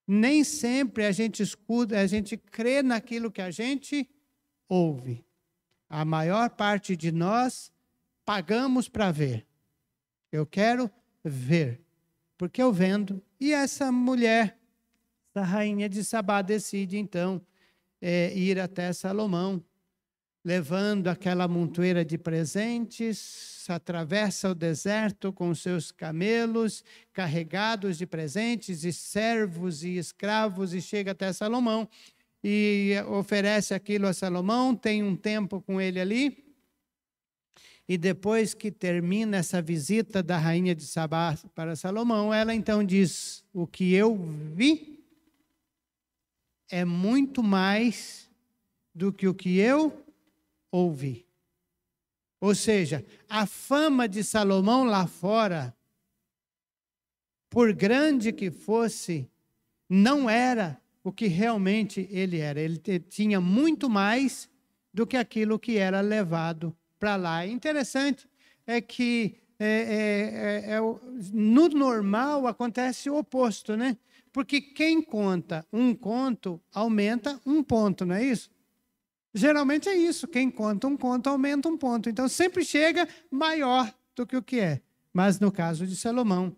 S1: Nem sempre a gente escuta, a gente crê naquilo que a gente ouve. A maior parte de nós pagamos para ver. Eu quero ver, porque eu vendo. E essa mulher, a rainha de Sabá, decide então ir até Salomão, levando aquela montoeira de presentes, atravessa o deserto com seus camelos, carregados de presentes, e servos e escravos, e chega até Salomão, e oferece aquilo a Salomão, tem um tempo com ele ali. E depois que termina essa visita da rainha de Sabá para Salomão, ela então diz: o que eu vi é muito mais do que o que eu ouvi. Ou seja, a fama de Salomão lá fora, por grande que fosse, não era o que realmente ele era. Ele tinha muito mais do que aquilo que era levado para lá. Interessante é que no normal acontece o oposto, né? Porque quem conta um conto aumenta um ponto, não é isso? Geralmente é isso, quem conta um conto aumenta um ponto. Então sempre chega maior do que o que é. Mas no caso de Salomão,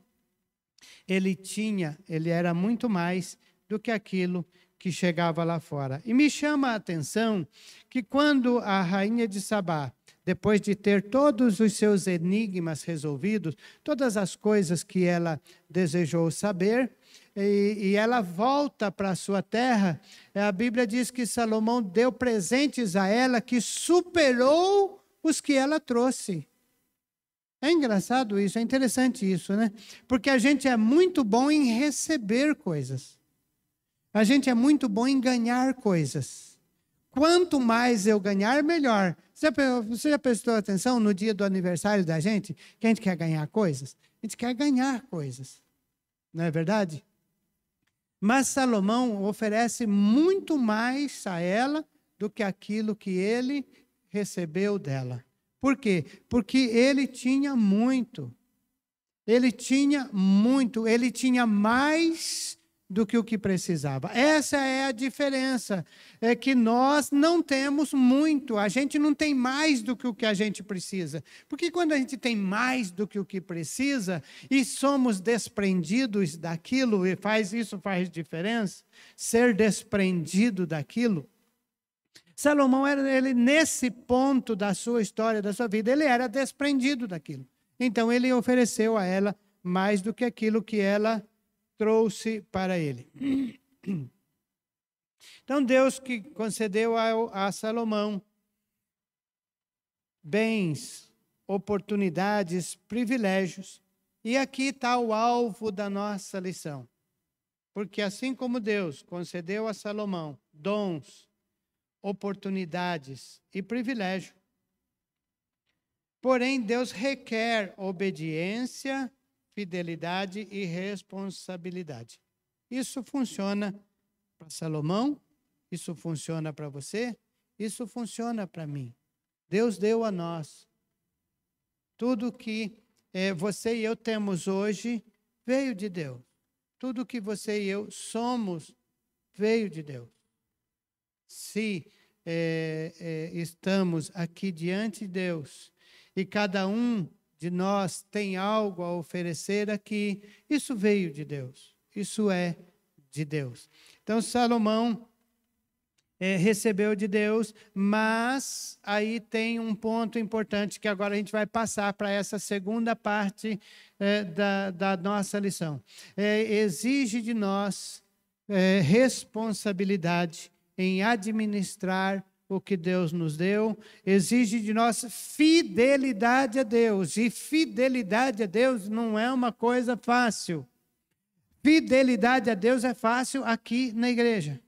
S1: ele era muito mais do que aquilo que chegava lá fora. E me chama a atenção que quando a rainha de Sabá, depois de ter todos os seus enigmas resolvidos, todas as coisas que ela desejou saber, e ela volta para a sua terra, a Bíblia diz que Salomão deu presentes a ela que superou os que ela trouxe. É engraçado isso, é interessante isso, né? Porque a gente é muito bom em receber coisas. A gente é muito bom em ganhar coisas. Quanto mais eu ganhar, melhor. Você já prestou atenção no dia do aniversário da gente, que a gente quer ganhar coisas? A gente quer ganhar coisas. Não é verdade? Mas Salomão oferece muito mais a ela do que aquilo que ele recebeu dela. Por quê? Porque ele tinha muito. Ele tinha muito, ele tinha mais do que o que precisava. Essa é a diferença, é que nós não temos muito, a gente não tem mais do que o que a gente precisa. Porque quando a gente tem mais do que o que precisa e somos desprendidos daquilo, e isso faz diferença, ser desprendido daquilo. Salomão ele nesse ponto da sua história, da sua vida, ele era desprendido daquilo. Então ele ofereceu a ela mais do que aquilo que ela trouxe para ele. Então Deus que concedeu a Salomão bens, oportunidades, privilégios. E aqui está o alvo da nossa lição. Porque assim como Deus concedeu a Salomão dons, oportunidades e privilégio, porém Deus requer obediência, fidelidade e responsabilidade. Isso funciona para Salomão, isso funciona para você, isso funciona para mim. Deus deu a nós. Tudo que você e eu temos hoje veio de Deus. Tudo que você e eu somos veio de Deus. Se estamos aqui diante de Deus e cada um de nós tem algo a oferecer aqui, isso veio de Deus, isso é de Deus. Então Salomão recebeu de Deus, mas aí tem um ponto importante que agora a gente vai passar para essa segunda parte da nossa lição. Exige de nós responsabilidade em administrar o que Deus nos deu, exige de nós fidelidade a Deus. E fidelidade a Deus não é uma coisa fácil. Fidelidade a Deus é fácil aqui na igreja.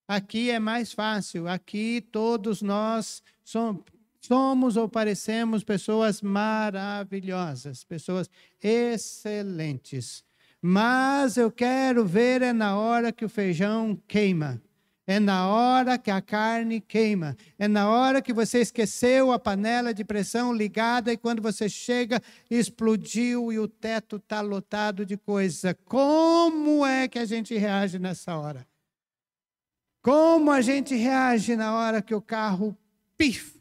S1: Aqui é mais fácil. Aqui todos nós somos ou parecemos pessoas maravilhosas, pessoas excelentes. Mas eu quero ver na hora que o feijão queima. É na hora que a carne queima. É na hora que você esqueceu a panela de pressão ligada e quando você chega, explodiu e o teto está lotado de coisa. Como é que a gente reage nessa hora? Como a gente reage na hora que o carro pifa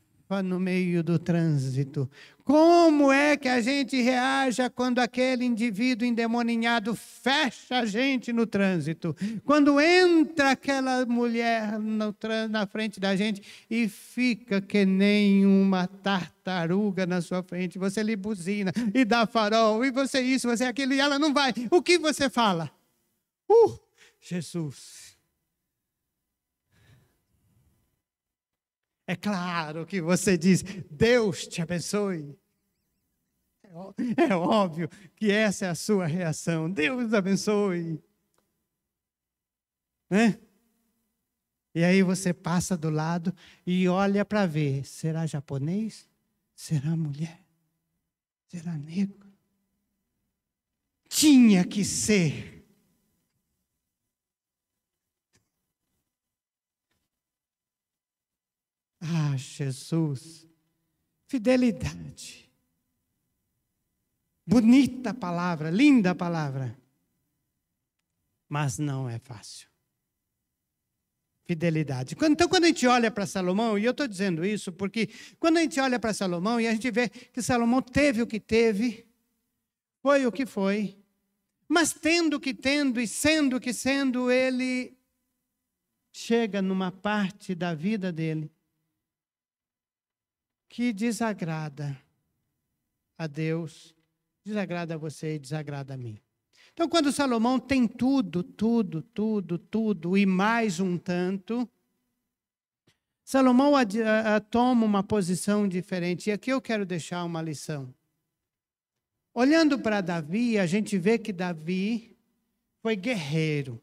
S1: no meio do trânsito? Como é que a gente reage quando aquele indivíduo endemoninhado fecha a gente no trânsito? Quando entra aquela mulher na frente da gente e fica que nem uma tartaruga na sua frente, você lhe buzina e dá farol, e você isso, você aquilo, e ela não vai. O que você fala? Jesus. É claro que você diz, Deus te abençoe. É óbvio que essa é a sua reação. Deus abençoe. Né? E aí você passa do lado e olha para ver. Será japonês? Será mulher? Será negro? Tinha que ser. Ah, Jesus, Fidelidade. Bonita palavra, linda palavra. Mas não é fácil. Fidelidade. Então, quando a gente olha para Salomão, e eu estou dizendo isso porque quando a gente olha para Salomão e a gente vê que Salomão teve o que teve, foi o que foi, mas tendo o que tendo e sendo o que sendo, ele chega numa parte da vida dele que desagrada a Deus, desagrada a você e desagrada a mim. Então, quando Salomão tem tudo e mais um tanto, Salomão toma uma posição diferente. E aqui eu quero deixar uma lição. Olhando para Davi, a gente vê que Davi foi guerreiro.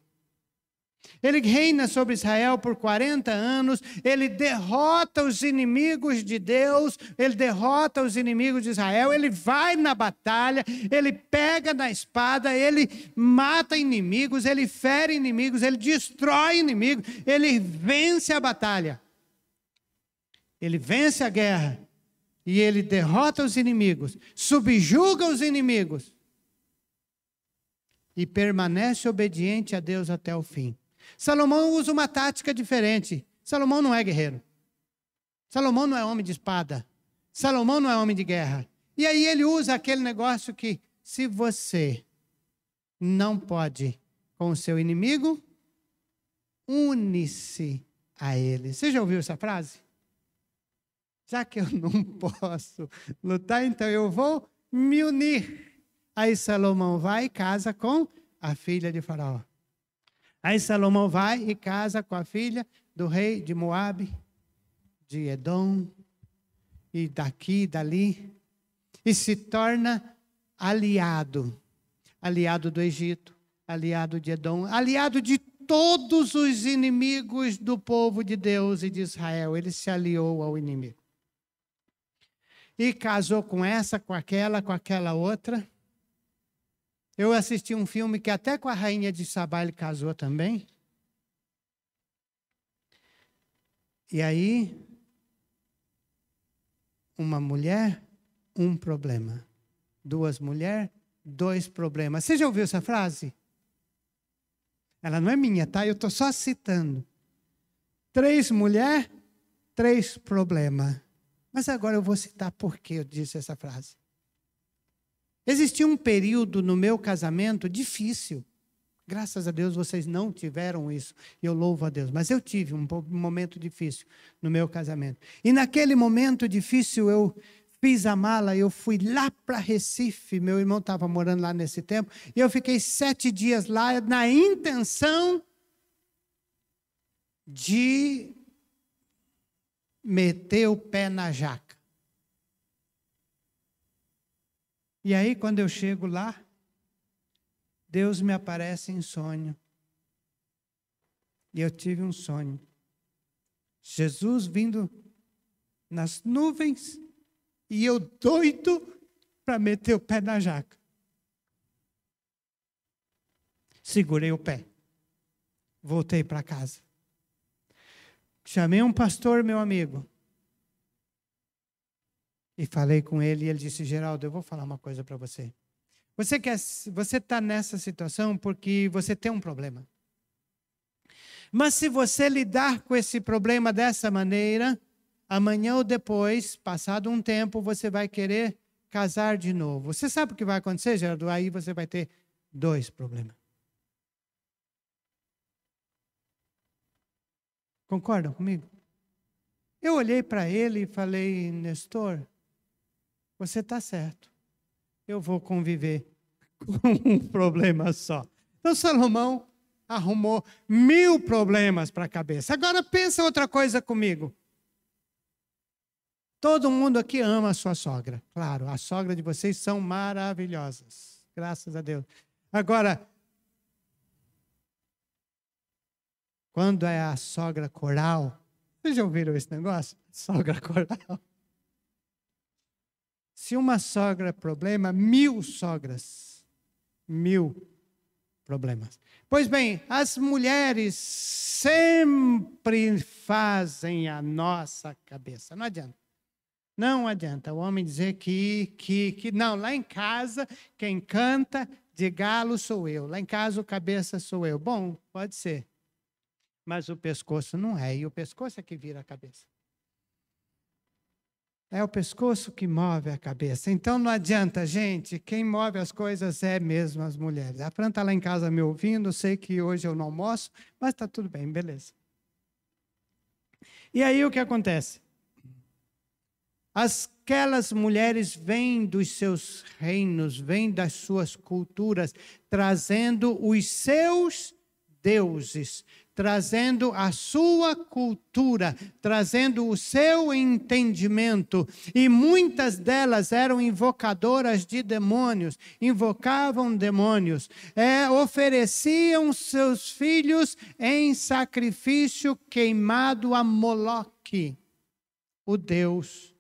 S1: Ele reina sobre Israel por 40 anos, ele derrota os inimigos de Deus, ele derrota os inimigos de Israel, ele vai na batalha, ele pega na espada, ele mata inimigos, ele fere inimigos, ele destrói inimigos, ele vence a batalha. Ele vence a guerra e ele derrota os inimigos, subjuga os inimigos e permanece obediente a Deus até o fim. Salomão usa uma tática diferente. Salomão não é guerreiro. Salomão não é homem de espada. Salomão não é homem de guerra. E aí ele usa aquele negócio que, se você não pode com o seu inimigo, une-se a ele. Você já ouviu essa frase? Já que eu não posso lutar, então eu vou me unir. Aí Salomão vai e casa com a filha de Faraó. Aí Salomão vai e casa com a filha do rei de Moabe, de Edom, e daqui e dali, e se torna aliado. Aliado do Egito, aliado de Edom, aliado de todos os inimigos do povo de Deus e de Israel. Ele se aliou ao inimigo. E casou com essa, com aquela outra. Eu assisti um filme que até com a rainha de Sabá ele casou também. E aí, uma mulher, um problema. Duas mulheres, dois problemas. Você já ouviu essa frase? Ela não é minha, tá? Eu estou só citando. 3 mulheres, 3 problemas. Mas agora eu vou citar por que eu disse essa frase. Existia um período no meu casamento difícil. Graças a Deus vocês não tiveram isso. Eu louvo a Deus. Mas eu tive um momento difícil no meu casamento. E naquele momento difícil eu fiz a mala, eu fui lá para Recife. Meu irmão estava morando lá nesse tempo. E eu fiquei 7 dias lá na intenção de meter o pé na jaca. E aí, quando eu chego lá, Deus me aparece em sonho. E eu tive um sonho. Jesus vindo nas nuvens e eu doido para meter o pé na jaca. Segurei o pé. Voltei para casa. Chamei um pastor, meu amigo. E falei com ele e ele disse: Geraldo, eu vou falar uma coisa para você. Você está nessa situação porque você tem um problema. Mas se você lidar com esse problema dessa maneira, amanhã ou depois, passado um tempo, você vai querer casar de novo. Você sabe o que vai acontecer, Geraldo? Aí você vai ter 2 problemas. Concordam comigo? Eu olhei para ele e falei: Nestor, você está certo. Eu vou conviver com um problema só. Então Salomão arrumou 1000 problemas para a cabeça. Agora pensa outra coisa comigo. Todo mundo aqui ama a sua sogra. Claro, a sogra de vocês são maravilhosas. Graças a Deus. Agora, quando é a sogra coral, vocês já ouviram esse negócio? Sogra coral. Se uma sogra é problema, 1000 sogras. 1000 problemas. Pois bem, as mulheres sempre fazem a nossa cabeça. Não adianta. Não adianta o homem dizer que não, lá em casa quem canta de galo sou eu, lá em casa o cabeça sou eu. Bom, pode ser, mas o pescoço não é, e o pescoço é que vira a cabeça. É o pescoço que move a cabeça. Então não adianta, gente, quem move as coisas é mesmo as mulheres. A Fran está lá em casa me ouvindo, sei que hoje eu não almoço, mas está tudo bem, beleza. E aí o que acontece? Aquelas mulheres vêm dos seus reinos, vêm das suas culturas, trazendo os seus deuses, trazendo a sua cultura, trazendo o seu entendimento. E muitas delas eram invocadoras de demônios, invocavam demônios, ofereciam seus filhos em sacrifício queimado a Moloque, o deus,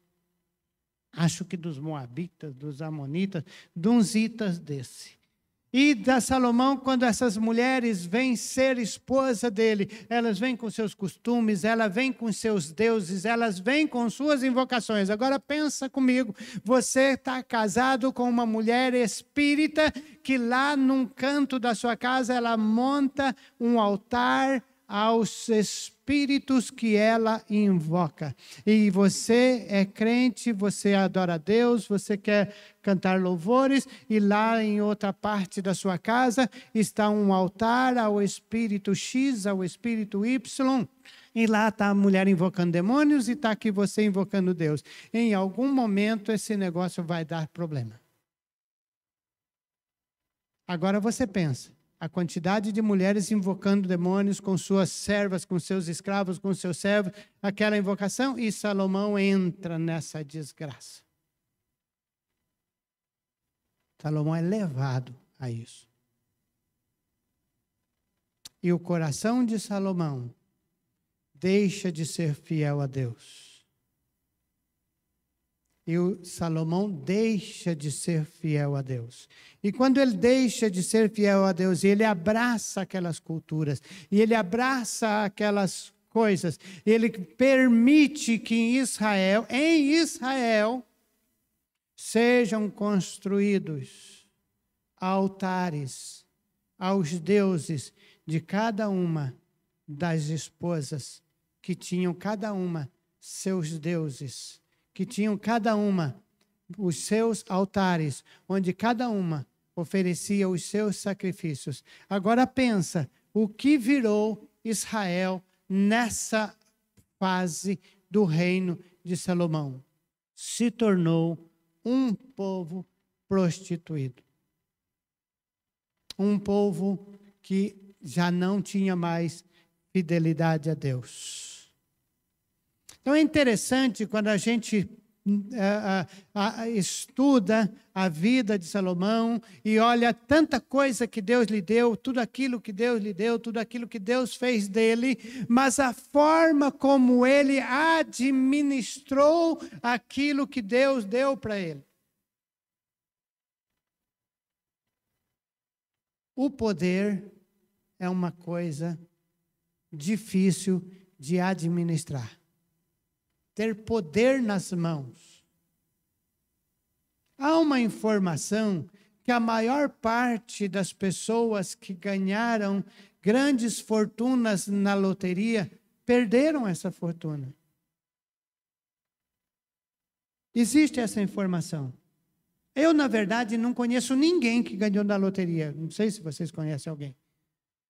S1: acho que dos moabitas, dos amonitas, de uns itas desse. E da Salomão, quando essas mulheres vêm ser esposa dele, elas vêm com seus costumes, elas vêm com seus deuses, elas vêm com suas invocações. Agora pensa comigo, você está casado com uma mulher espírita que lá num canto da sua casa ela monta um altar aos espíritos que ela invoca. E você é crente, você adora a Deus, você quer cantar louvores, e lá em outra parte da sua casa está um altar ao espírito X, ao espírito Y, e lá está a mulher invocando demônios e está aqui você invocando Deus. Em algum momento esse negócio vai dar problema. Agora você pensa, a quantidade de mulheres invocando demônios com suas servas, com seus escravos, com seus servos, aquela invocação, e Salomão entra nessa desgraça. Salomão é levado a isso. E o coração de Salomão deixa de ser fiel a Deus. E o Salomão deixa de ser fiel a Deus. E quando ele deixa de ser fiel a Deus, ele abraça aquelas culturas, e ele abraça aquelas coisas, ele permite que em Israel, sejam construídos altares aos deuses de cada uma das esposas, que tinham cada uma seus deuses, que tinham cada uma os seus altares, onde cada uma oferecia os seus sacrifícios. Agora pensa, o que virou Israel nessa fase do reino de Salomão? Se tornou um povo prostituído. Um povo que já não tinha mais fidelidade a Deus. Então é interessante quando a gente estuda a vida de Salomão e olha tanta coisa que Deus lhe deu, tudo aquilo que Deus lhe deu, tudo aquilo que Deus fez dele, mas a forma como ele administrou aquilo que Deus deu para ele. O poder é uma coisa difícil de administrar. Ter poder nas mãos. Há uma informação que a maior parte das pessoas que ganharam grandes fortunas na loteria perderam essa fortuna. Existe essa informação. Eu, na verdade, não conheço ninguém que ganhou na loteria. Não sei se vocês conhecem alguém.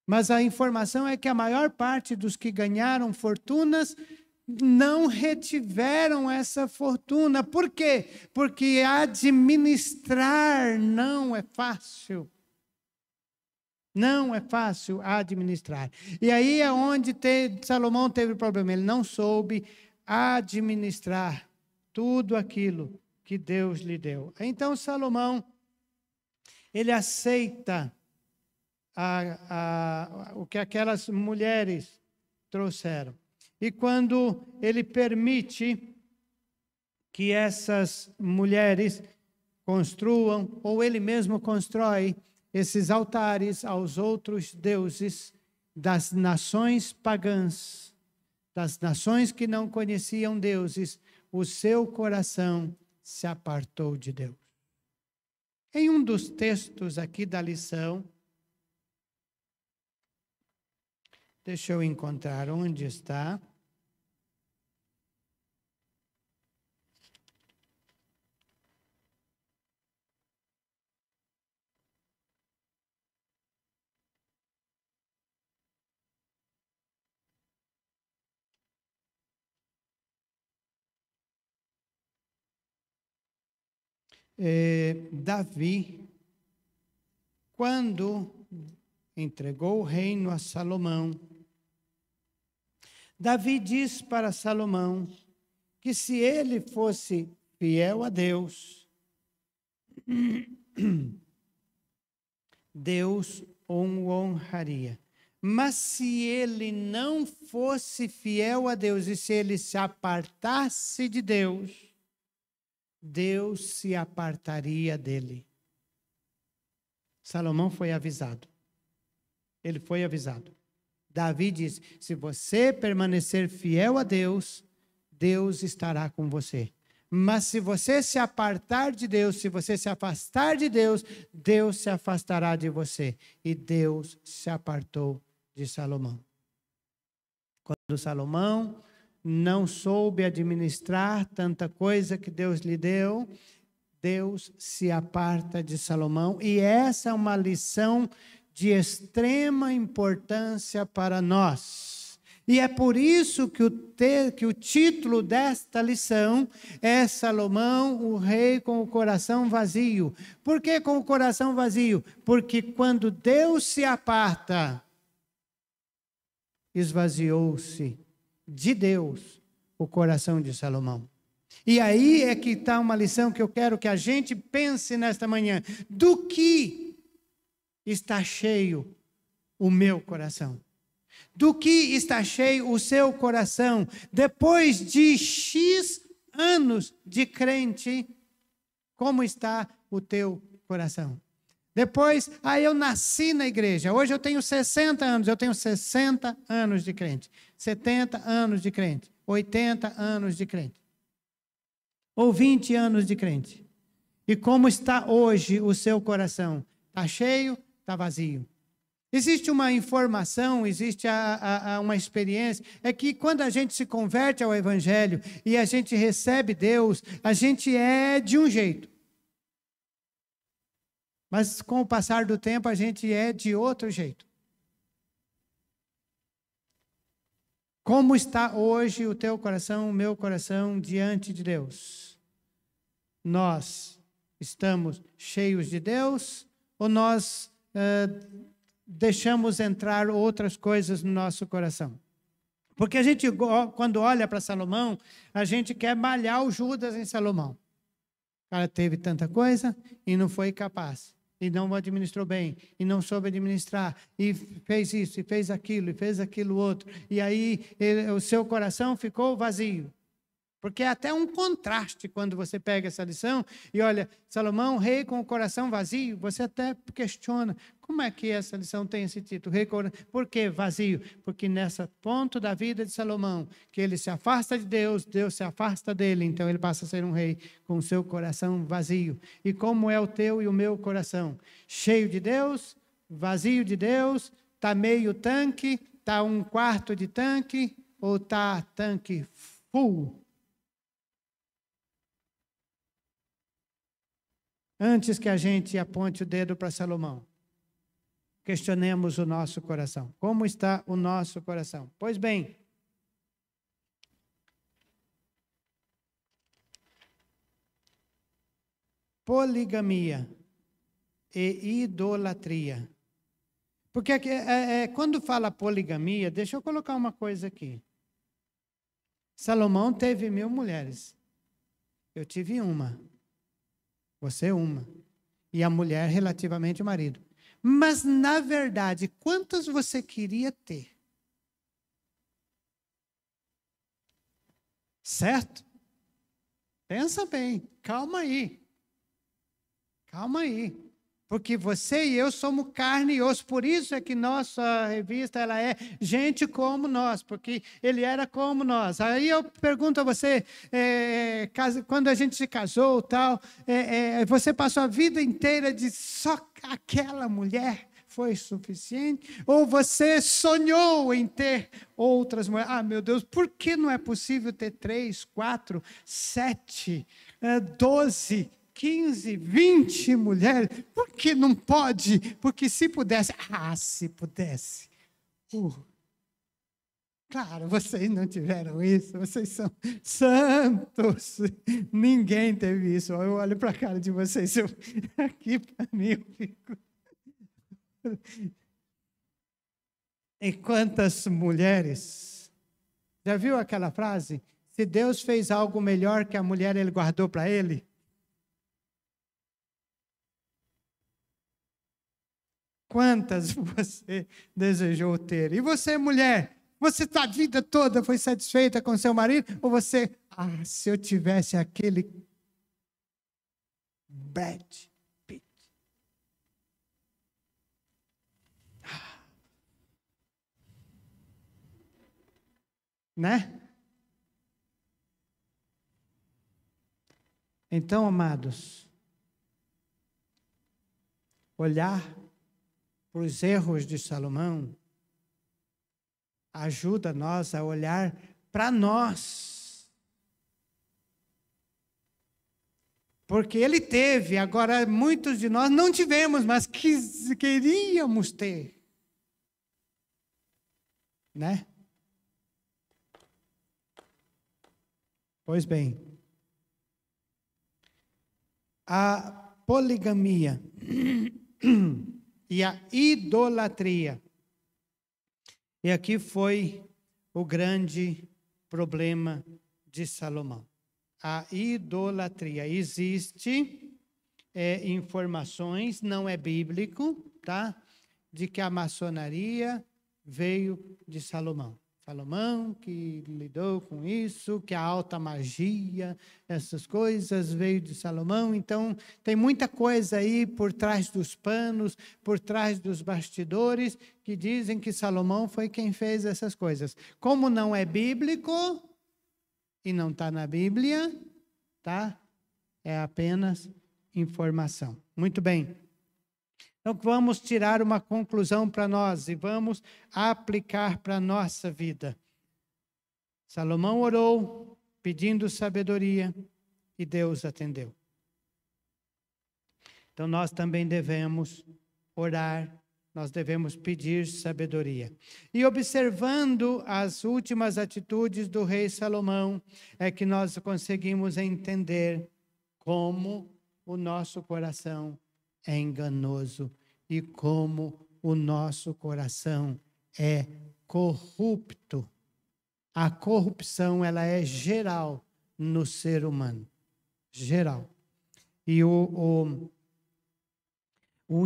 S1: Mas a informação é que a maior parte dos que ganharam fortunas não retiveram essa fortuna. Por quê? Porque administrar não é fácil. Não é fácil administrar. E aí é onde Salomão teve problema. Ele não soube administrar tudo aquilo que Deus lhe deu. Então Salomão, ele aceita o que aquelas mulheres trouxeram. E quando ele permite que essas mulheres construam, ou ele mesmo constrói, esses altares aos outros deuses das nações pagãs, das nações que não conheciam deuses, o seu coração se apartou de Deus. Em um dos textos aqui da lição, deixa eu encontrar onde está. Davi, quando entregou o reino a Salomão, Davi diz para Salomão que se ele fosse fiel a Deus, Deus o honraria. Mas se ele não fosse fiel a Deus e se ele se apartasse de Deus, Deus se apartaria dele. Salomão foi avisado. Ele foi avisado. Davi diz: se você permanecer fiel a Deus, Deus estará com você. Mas se você se apartar de Deus, se você se afastar de Deus, Deus se afastará de você. E Deus se apartou de Salomão. Quando Salomão não soube administrar tanta coisa que Deus lhe deu, Deus se aparta de Salomão. E essa é uma lição de extrema importância para nós. E é por isso que o título desta lição é Salomão, o rei com o coração vazio. Por que com o coração vazio? Porque quando Deus se aparta, esvaziou-se de Deus o coração de Salomão. E aí é que está uma lição que eu quero que a gente pense nesta manhã. Do que está cheio o meu coração? Do que está cheio o seu coração? Depois de X anos de crente, como está o teu coração? Depois, eu nasci na igreja. Hoje eu tenho 60 anos, eu tenho 60 anos de crente. 70 anos de crente. 80 anos de crente. Ou 20 anos de crente. E como está hoje o seu coração? Está cheio? Está vazio? Existe uma informação, existe uma experiência, é que quando a gente se converte ao Evangelho e a gente recebe Deus, a gente é de um jeito. Mas com o passar do tempo a gente é de outro jeito. Como está hoje o teu coração, o meu coração diante de Deus? Nós estamos cheios de Deus ou nós deixamos entrar outras coisas no nosso coração? Porque a gente, quando olha para Salomão, a gente quer malhar o Judas em Salomão. O cara teve tanta coisa e não foi capaz. E não administrou bem, e não soube administrar, e fez isso, e fez aquilo outro. E aí o seu coração ficou vazio. Porque é até um contraste quando você pega essa lição e olha, Salomão, rei com o coração vazio, você até questiona, como é que essa lição tem esse título? Rei com... Por que vazio? Porque nesse ponto da vida de Salomão, que ele se afasta de Deus, Deus se afasta dele, então ele passa a ser um rei com o seu coração vazio. E como é o teu e o meu coração? Cheio de Deus, vazio de Deus, está meio tanque, está um quarto de tanque, ou está tanque full? Antes que a gente aponte o dedo para Salomão, questionemos o nosso coração. Como está o nosso coração? Pois bem, poligamia e idolatria. Porque quando fala poligamia, deixa eu colocar uma coisa aqui. Salomão teve 1000 mulheres. Eu tive uma. Você uma. E a mulher relativamente o marido. Mas, na verdade, quantas você queria ter? Certo? Pensa bem. Calma aí. Calma aí. Porque você e eu somos carne e osso, por isso é que nossa revista ela é gente como nós, porque ele era como nós. Aí eu pergunto a você, quando a gente se casou, tal, você passou a vida inteira de só aquela mulher foi suficiente? Ou você sonhou em ter outras mulheres? Ah, meu Deus, por que não é possível ter 3, 4, 7, 12, 15, 20 mulheres? Por que não pode? Porque se pudesse, se pudesse. Claro, vocês não tiveram isso, vocês são santos. Ninguém teve isso. Eu olho para a cara de vocês, aqui para mim eu fico. E quantas mulheres? Já viu aquela frase? Se Deus fez algo melhor que a mulher, ele guardou para ele. Quantas você desejou ter? E você, mulher, você a vida toda foi satisfeita com seu marido? Ou você, se eu tivesse aquele Brad Pitt. Né? Então, amados, olhar para os erros de Salomão ajuda nós a olhar para nós. Porque ele teve, agora muitos de nós não tivemos, mas queríamos ter. Né? Pois bem, a poligamia e a idolatria. E aqui foi o grande problema de Salomão. A idolatria. Existe informações, não é bíblico, tá? De que a maçonaria veio de Salomão. Salomão que lidou com isso, que a alta magia, essas coisas veio de Salomão. Então, tem muita coisa aí por trás dos panos, por trás dos bastidores, que dizem que Salomão foi quem fez essas coisas. Como não é bíblico e não está na Bíblia, tá? É apenas informação. Muito bem. Então, vamos tirar uma conclusão para nós e vamos aplicar para a nossa vida. Salomão orou pedindo sabedoria e Deus atendeu. Então, nós também devemos orar, nós devemos pedir sabedoria. E observando as últimas atitudes do rei Salomão, é que nós conseguimos entender como o nosso coração é enganoso e como o nosso coração é corrupto. A corrupção, ela é geral no ser humano. Geral. E o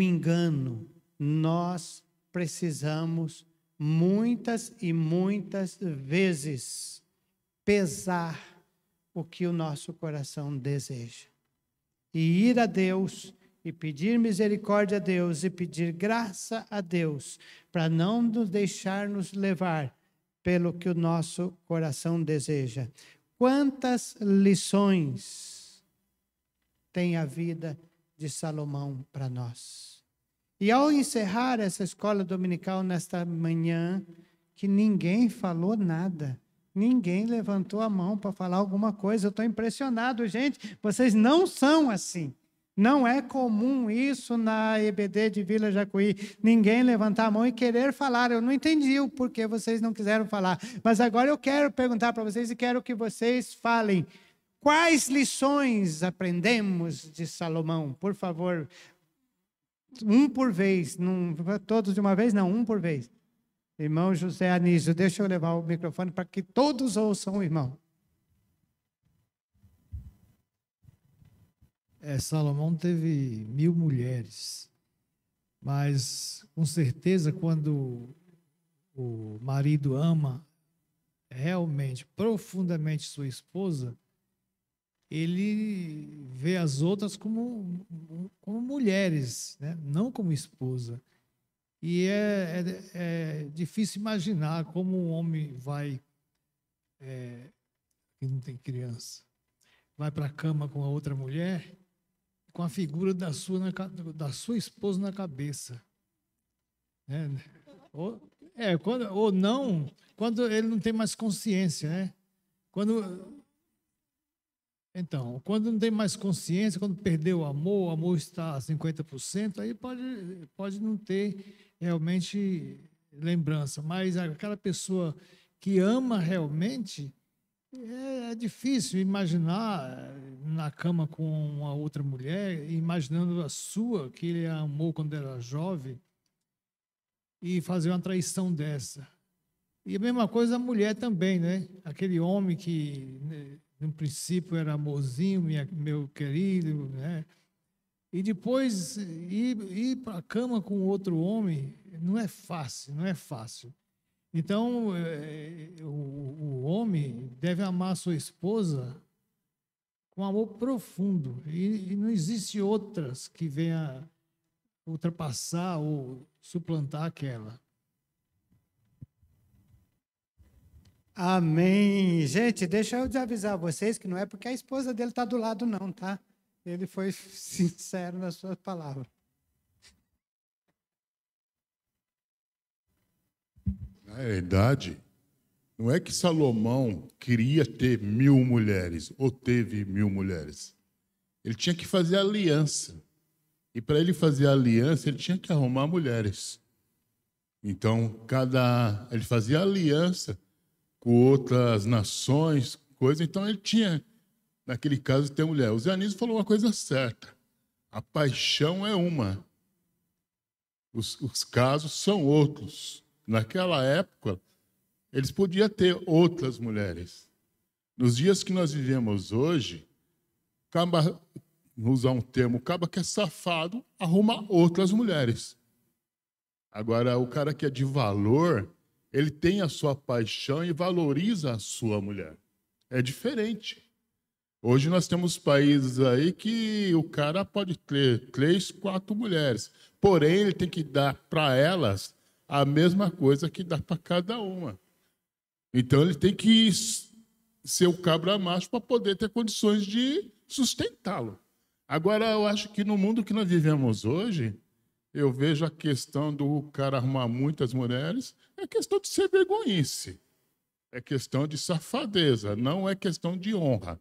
S1: engano, nós precisamos muitas e muitas vezes pesar o que o nosso coração deseja. E ir a Deus e pedir misericórdia a Deus e pedir graça a Deus para não nos deixar-nos levar pelo que o nosso coração deseja. Quantas lições tem a vida de Salomão para nós? E ao encerrar essa escola dominical nesta manhã, que ninguém falou nada, ninguém levantou a mão para falar alguma coisa. Eu estou impressionado, gente, vocês não são assim. Não é comum isso na EBD de Vila Jacuí, ninguém levantar a mão e querer falar. Eu não entendi o porquê vocês não quiseram falar. Mas agora eu quero perguntar para vocês e quero que vocês falem. Quais lições aprendemos de Salomão? Por favor, um por vez. Não, todos de uma vez? Não, um por vez. Irmão José Anísio, deixa eu levar o microfone para que todos ouçam o irmão.
S3: Salomão teve 1000 mulheres, mas com certeza quando o marido ama realmente, profundamente sua esposa, ele vê as outras como mulheres, né? Não como esposa. E é difícil imaginar como um homem vai, que não tem criança, vai para a cama com a outra mulher, com a figura da sua esposa na cabeça. Né? Ou não, quando ele não tem mais consciência, né? Quando não tem mais consciência, quando perdeu o amor está a 50%, aí pode não ter realmente lembrança. Mas aquela pessoa que ama realmente, é difícil imaginar na cama com uma outra mulher, imaginando a sua, que ele a amou quando era jovem, e fazer uma traição dessa. E a mesma coisa a mulher também, né? Aquele homem que, né, no princípio era amorzinho, meu querido, né? E depois ir para a cama com outro homem não é fácil, não é fácil. Então, o homem deve amar a sua esposa com amor profundo. E não existe outras que venha ultrapassar ou suplantar aquela.
S1: Amém. Gente, deixa eu avisar vocês que não é porque a esposa dele está do lado, não, tá? Ele foi sincero nas suas palavras.
S4: Na verdade, não é que Salomão queria ter 1000 mulheres, ou teve 1000 mulheres. Ele tinha que fazer aliança. E para ele fazer aliança, ele tinha que arrumar mulheres. Então, ele fazia aliança com outras nações, coisa. Então, ele tinha, naquele caso, ter mulher. O Zé Anísio falou uma coisa certa. A paixão é uma. Os casos são outros. Naquela época, eles podiam ter outras mulheres. Nos dias que nós vivemos hoje, vou usar um termo, o caba que é safado, arruma outras mulheres. Agora, o cara que é de valor, ele tem a sua paixão e valoriza a sua mulher. É diferente. Hoje nós temos países aí que o cara pode ter 3, 4 mulheres. Porém, ele tem que dar para elas a mesma coisa que dá para cada uma. Então, ele tem que ser o cabra macho para poder ter condições de sustentá-lo. Agora, eu acho que no mundo que nós vivemos hoje, eu vejo a questão do cara arrumar muitas mulheres, é questão de ser vergonhice. É questão de safadeza, não é questão de honra.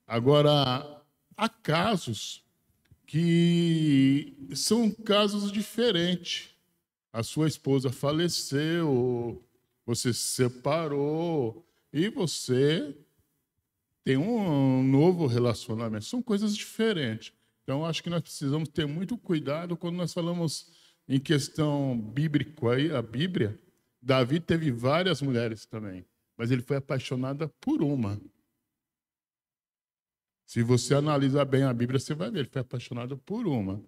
S4: Agora, há casos que são casos diferentes. A sua esposa faleceu, você se separou e você tem um novo relacionamento. São coisas diferentes. Então, acho que nós precisamos ter muito cuidado quando nós falamos em questão bíblica aí, a Bíblia. Davi teve várias mulheres também, mas ele foi apaixonado por uma. Se você analisar bem a Bíblia, você vai ver, ele foi apaixonado por uma.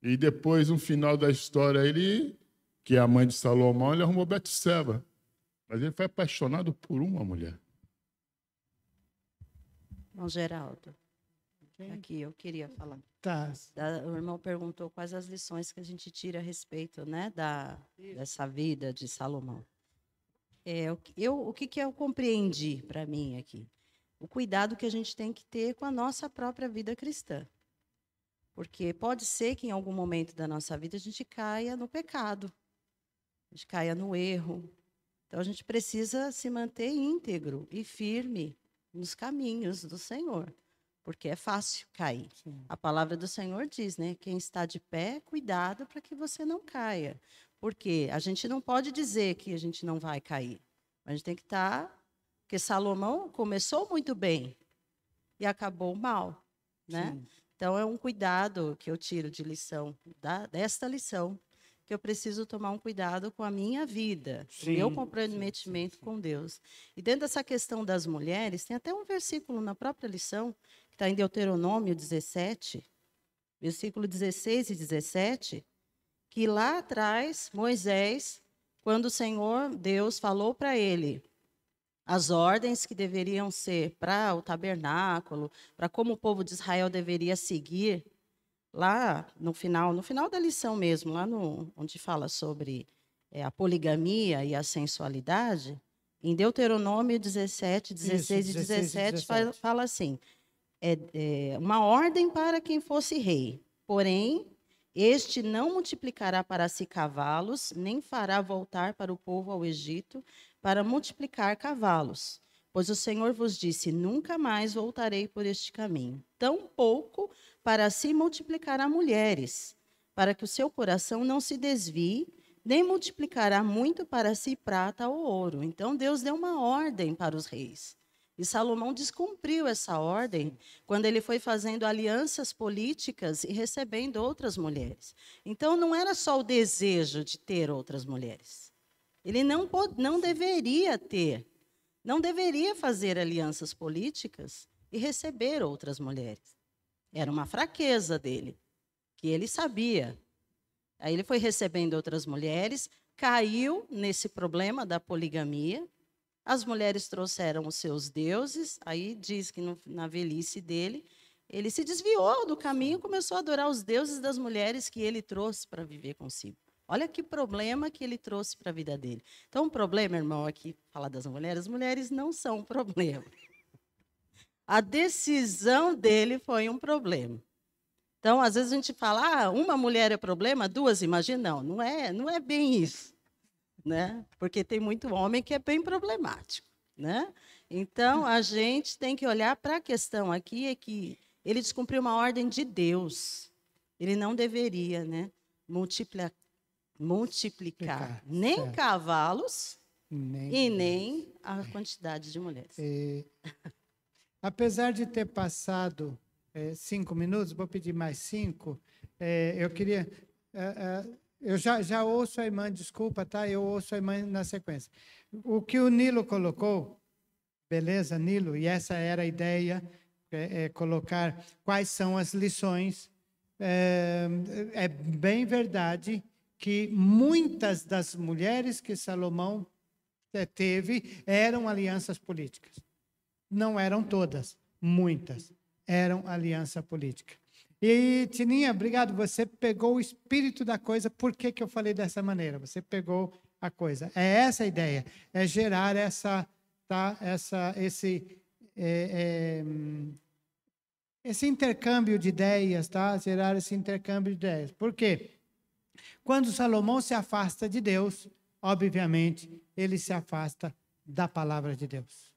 S4: E depois, no final da história, que é a mãe de Salomão, ele arrumou Betseba. Mas ele foi apaixonado por uma mulher.
S5: Irmão Geraldo, aqui eu queria falar.
S1: Tá.
S5: O irmão perguntou quais as lições que a gente tira a respeito, né, dessa vida de Salomão. O que eu compreendi para mim aqui? O cuidado que a gente tem que ter com a nossa própria vida cristã. Porque pode ser que em algum momento da nossa vida a gente caia no pecado, a gente caia no erro. Então a gente precisa se manter íntegro e firme nos caminhos do Senhor, porque é fácil cair.
S1: Sim.
S5: A palavra do Senhor diz, né? Quem está de pé, cuidado para que você não caia. Porque a gente não pode dizer que a gente não vai cair. A gente tem que estar... Porque Salomão começou muito bem e acabou mal, né?
S1: Sim.
S5: Então, é um cuidado que eu tiro de lição, desta lição, que eu preciso tomar um cuidado com a minha vida, o meu comprometimento com Deus. E dentro dessa questão das mulheres, tem até um versículo na própria lição, que está em Deuteronômio 17, versículo 16 e 17, que lá atrás, Moisés, quando o Senhor, Deus, falou para ele, as ordens que deveriam ser para o tabernáculo, para como o povo de Israel deveria seguir, lá no final da lição mesmo, lá onde fala sobre a poligamia e a sensualidade, em Deuteronômio 17, 16 e 17, fala assim, uma ordem para quem fosse rei, porém, este não multiplicará para si cavalos, nem fará voltar para o povo ao Egito para multiplicar cavalos. Pois o Senhor vos disse, nunca mais voltarei por este caminho. Tampouco para si multiplicará mulheres, para que o seu coração não se desvie, nem multiplicará muito para si prata ou ouro. Então Deus deu uma ordem para os reis. E Salomão descumpriu essa ordem quando ele foi fazendo alianças políticas e recebendo outras mulheres. Então, não era só o desejo de ter outras mulheres. Ele não deveria ter, não deveria fazer alianças políticas e receber outras mulheres. Era uma fraqueza dele, que ele sabia. Aí ele foi recebendo outras mulheres, caiu nesse problema da poligamia. As mulheres trouxeram os seus deuses, aí diz que na velhice dele, ele se desviou do caminho e começou a adorar os deuses das mulheres que ele trouxe para viver consigo. Olha que problema que ele trouxe para a vida dele. Então, o problema, irmão, aqui, falar das mulheres, as mulheres não são um problema. A decisão dele foi um problema. Então, às vezes a gente fala, uma mulher é problema, duas, imagina. Não é bem isso. Né? Porque tem muito homem que é bem problemático, né? Então, a gente tem que olhar para a questão aqui, é que ele descumpriu uma ordem de Deus. Ele não deveria, né, multiplicar nem certo. Cavalos nem a quantidade de mulheres.
S1: Apesar de ter passado 5 minutos, vou pedir mais 5, eu queria... Eu já ouço a irmã, desculpa, tá? Eu ouço a irmã na sequência. O que o Nilo colocou, beleza, Nilo, e essa era a ideia, colocar quais são as lições. É bem verdade que muitas das mulheres que Salomão teve eram alianças políticas. Não eram todas, muitas eram aliança política. E, Tininha, obrigado, você pegou o espírito da coisa. Por que eu falei dessa maneira? Você pegou a coisa. É essa a ideia, é gerar esse intercâmbio de ideias, tá? Gerar esse intercâmbio de ideias. Por quê? Quando Salomão se afasta de Deus, obviamente, ele se afasta da palavra de Deus.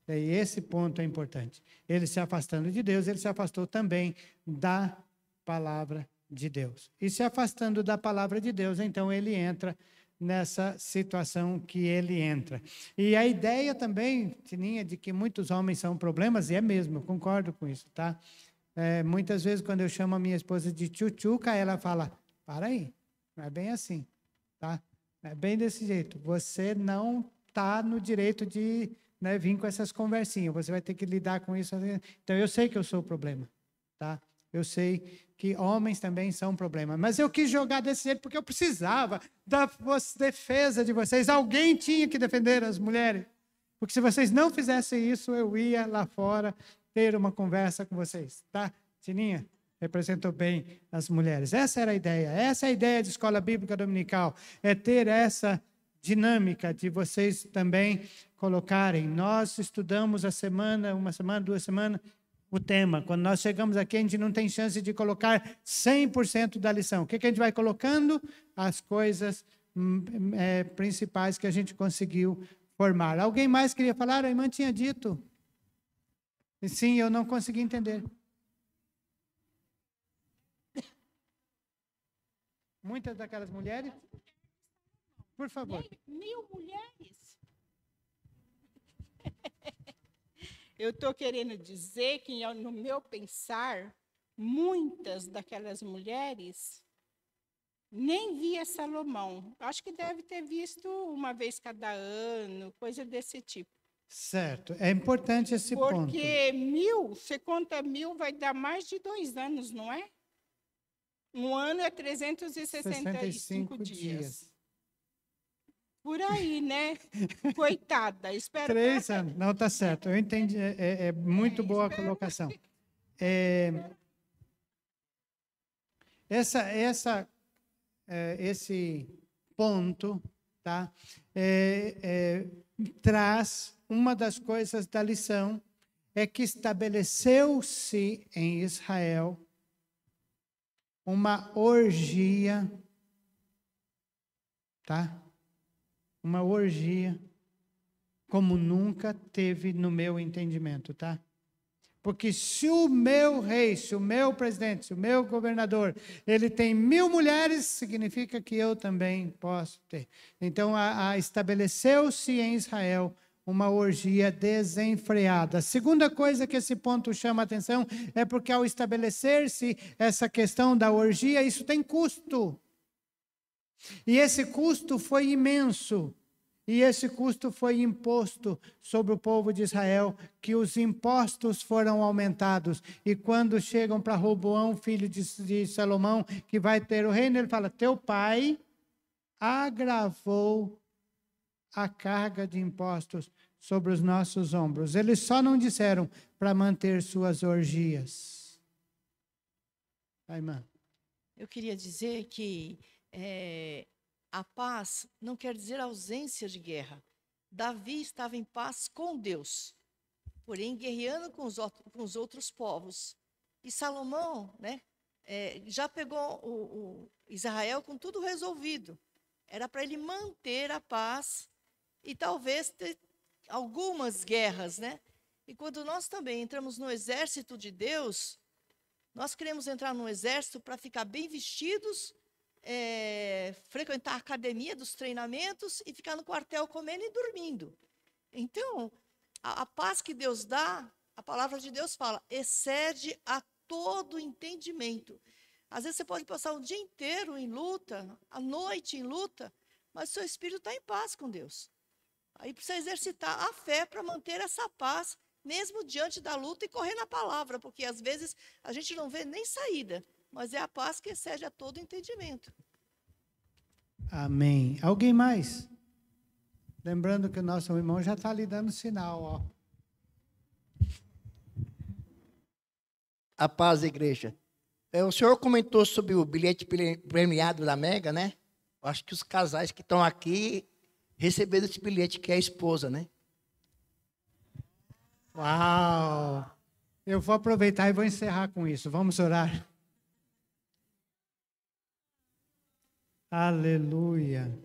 S1: E esse ponto é importante. Ele se afastando de Deus, ele se afastou também da palavra de Deus. E se afastando da palavra de Deus, então ele entra nessa situação que ele entra. E a ideia também, Tininha, de que muitos homens são problemas, e é mesmo, eu concordo com isso, tá? Muitas vezes, quando eu chamo a minha esposa de tchutchuca, ela fala, para aí, não é bem assim, tá? É bem desse jeito. Você não está no direito de... Né, vir com essas conversinhas, você vai ter que lidar com isso. Então, eu sei que eu sou o problema, tá? Eu sei que homens também são um problema, mas eu quis jogar desse jeito porque eu precisava da defesa de vocês. Alguém tinha que defender as mulheres, porque se vocês não fizessem isso, eu ia lá fora ter uma conversa com vocês, tá? Tininha representou bem as mulheres. Essa era a ideia, essa é a ideia de escola bíblica dominical, é ter essa dinâmica de vocês também colocarem. Nós estudamos uma semana, 2 semanas, o tema. Quando nós chegamos aqui, a gente não tem chance de colocar 100% da lição. O que a gente vai colocando? As coisas principais que a gente conseguiu formar. Alguém mais queria falar? A irmã tinha dito. Sim, eu não consegui entender. Muitas daquelas mulheres... Por favor.
S6: 1000 mulheres. Eu estou querendo dizer que, no meu pensar, muitas daquelas mulheres nem via Salomão. Acho que deve ter visto uma vez cada ano, coisa desse tipo.
S1: Certo. É importante esse ponto.
S6: Porque 1000, você conta 1000, vai dar mais de 2 anos, não é? Um ano é 365 dias. Por aí, né? Coitada, espero
S1: 3 anos. Não, tá certo. Eu entendi. É muito boa a colocação. Esse ponto, tá? Traz uma das coisas da lição, é que estabeleceu-se em Israel uma orgia, tá? Uma orgia, como nunca teve no meu entendimento, tá? Porque se o meu rei, se o meu presidente, se o meu governador, ele tem 1000 mulheres, significa que eu também posso ter. Então, estabeleceu-se em Israel uma orgia desenfreada. A segunda coisa que esse ponto chama a atenção é porque ao estabelecer-se essa questão da orgia, isso tem custo. E esse custo foi imenso. E esse custo foi imposto sobre o povo de Israel, que os impostos foram aumentados. E quando chegam para Roboão, filho de Salomão, que vai ter o reino, ele fala: teu pai agravou a carga de impostos sobre os nossos ombros. Eles só não disseram para manter suas orgias. Vai, irmã.
S7: Eu queria dizer que a paz não quer dizer ausência de guerra. Davi estava em paz com Deus, porém guerreando com os outros povos. E Salomão, né, já pegou o Israel com tudo resolvido. Era para ele manter a paz e talvez ter algumas guerras, né? E quando nós também entramos no exército de Deus, nós queremos entrar no exército para ficar bem vestidos, frequentar a academia dos treinamentos e ficar no quartel comendo e dormindo. Então, a paz que Deus dá, a palavra de Deus fala, excede a todo entendimento. Às vezes você pode passar o dia inteiro em luta, a noite em luta, mas seu espírito está em paz com Deus. Aí precisa exercitar a fé para manter essa paz, mesmo diante da luta, e correr na palavra, porque às vezes a gente não vê nem saída, mas é a paz que excede a todo entendimento.
S1: Amém. Alguém mais? Lembrando que o nosso irmão já está lhe dando sinal, ó.
S8: A paz, igreja. O senhor comentou sobre o bilhete premiado da Mega, né? Eu acho que os casais que estão aqui receberam esse bilhete, que é a esposa, né?
S1: Uau! Eu vou aproveitar e vou encerrar com isso. Vamos orar. Aleluia.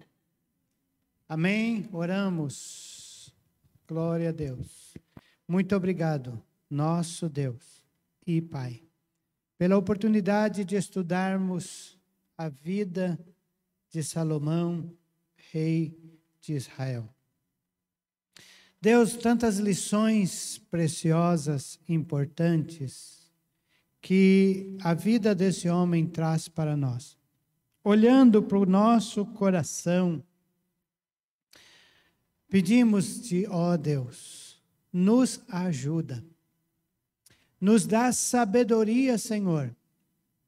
S1: Amém? Oramos. Glória a Deus. Muito obrigado, nosso Deus e Pai, pela oportunidade de estudarmos a vida de Salomão, rei de Israel. Deus, tantas lições preciosas, importantes, que a vida desse homem traz para nós. Olhando para o nosso coração, pedimos-te, ó Deus, nos ajuda. Nos dá sabedoria, Senhor,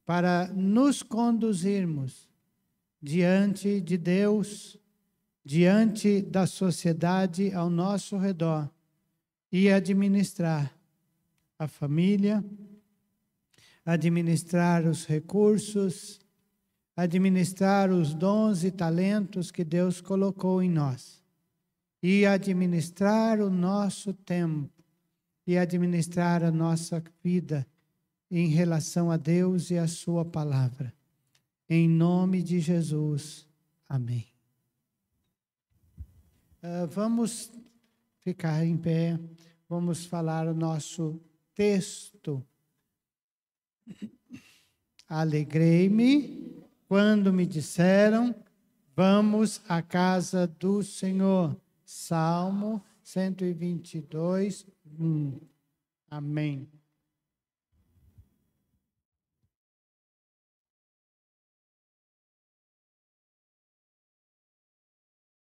S1: para nos conduzirmos diante de Deus, diante da sociedade ao nosso redor e administrar a família, administrar os recursos, administrar os dons e talentos que Deus colocou em nós e administrar o nosso tempo e administrar a nossa vida em relação a Deus e a sua palavra. Em nome de Jesus. Amém. Vamos ficar em pé, vamos falar o nosso texto. Alegrei-me quando me disseram, vamos à casa do Senhor. Salmo 122, 1. Amém.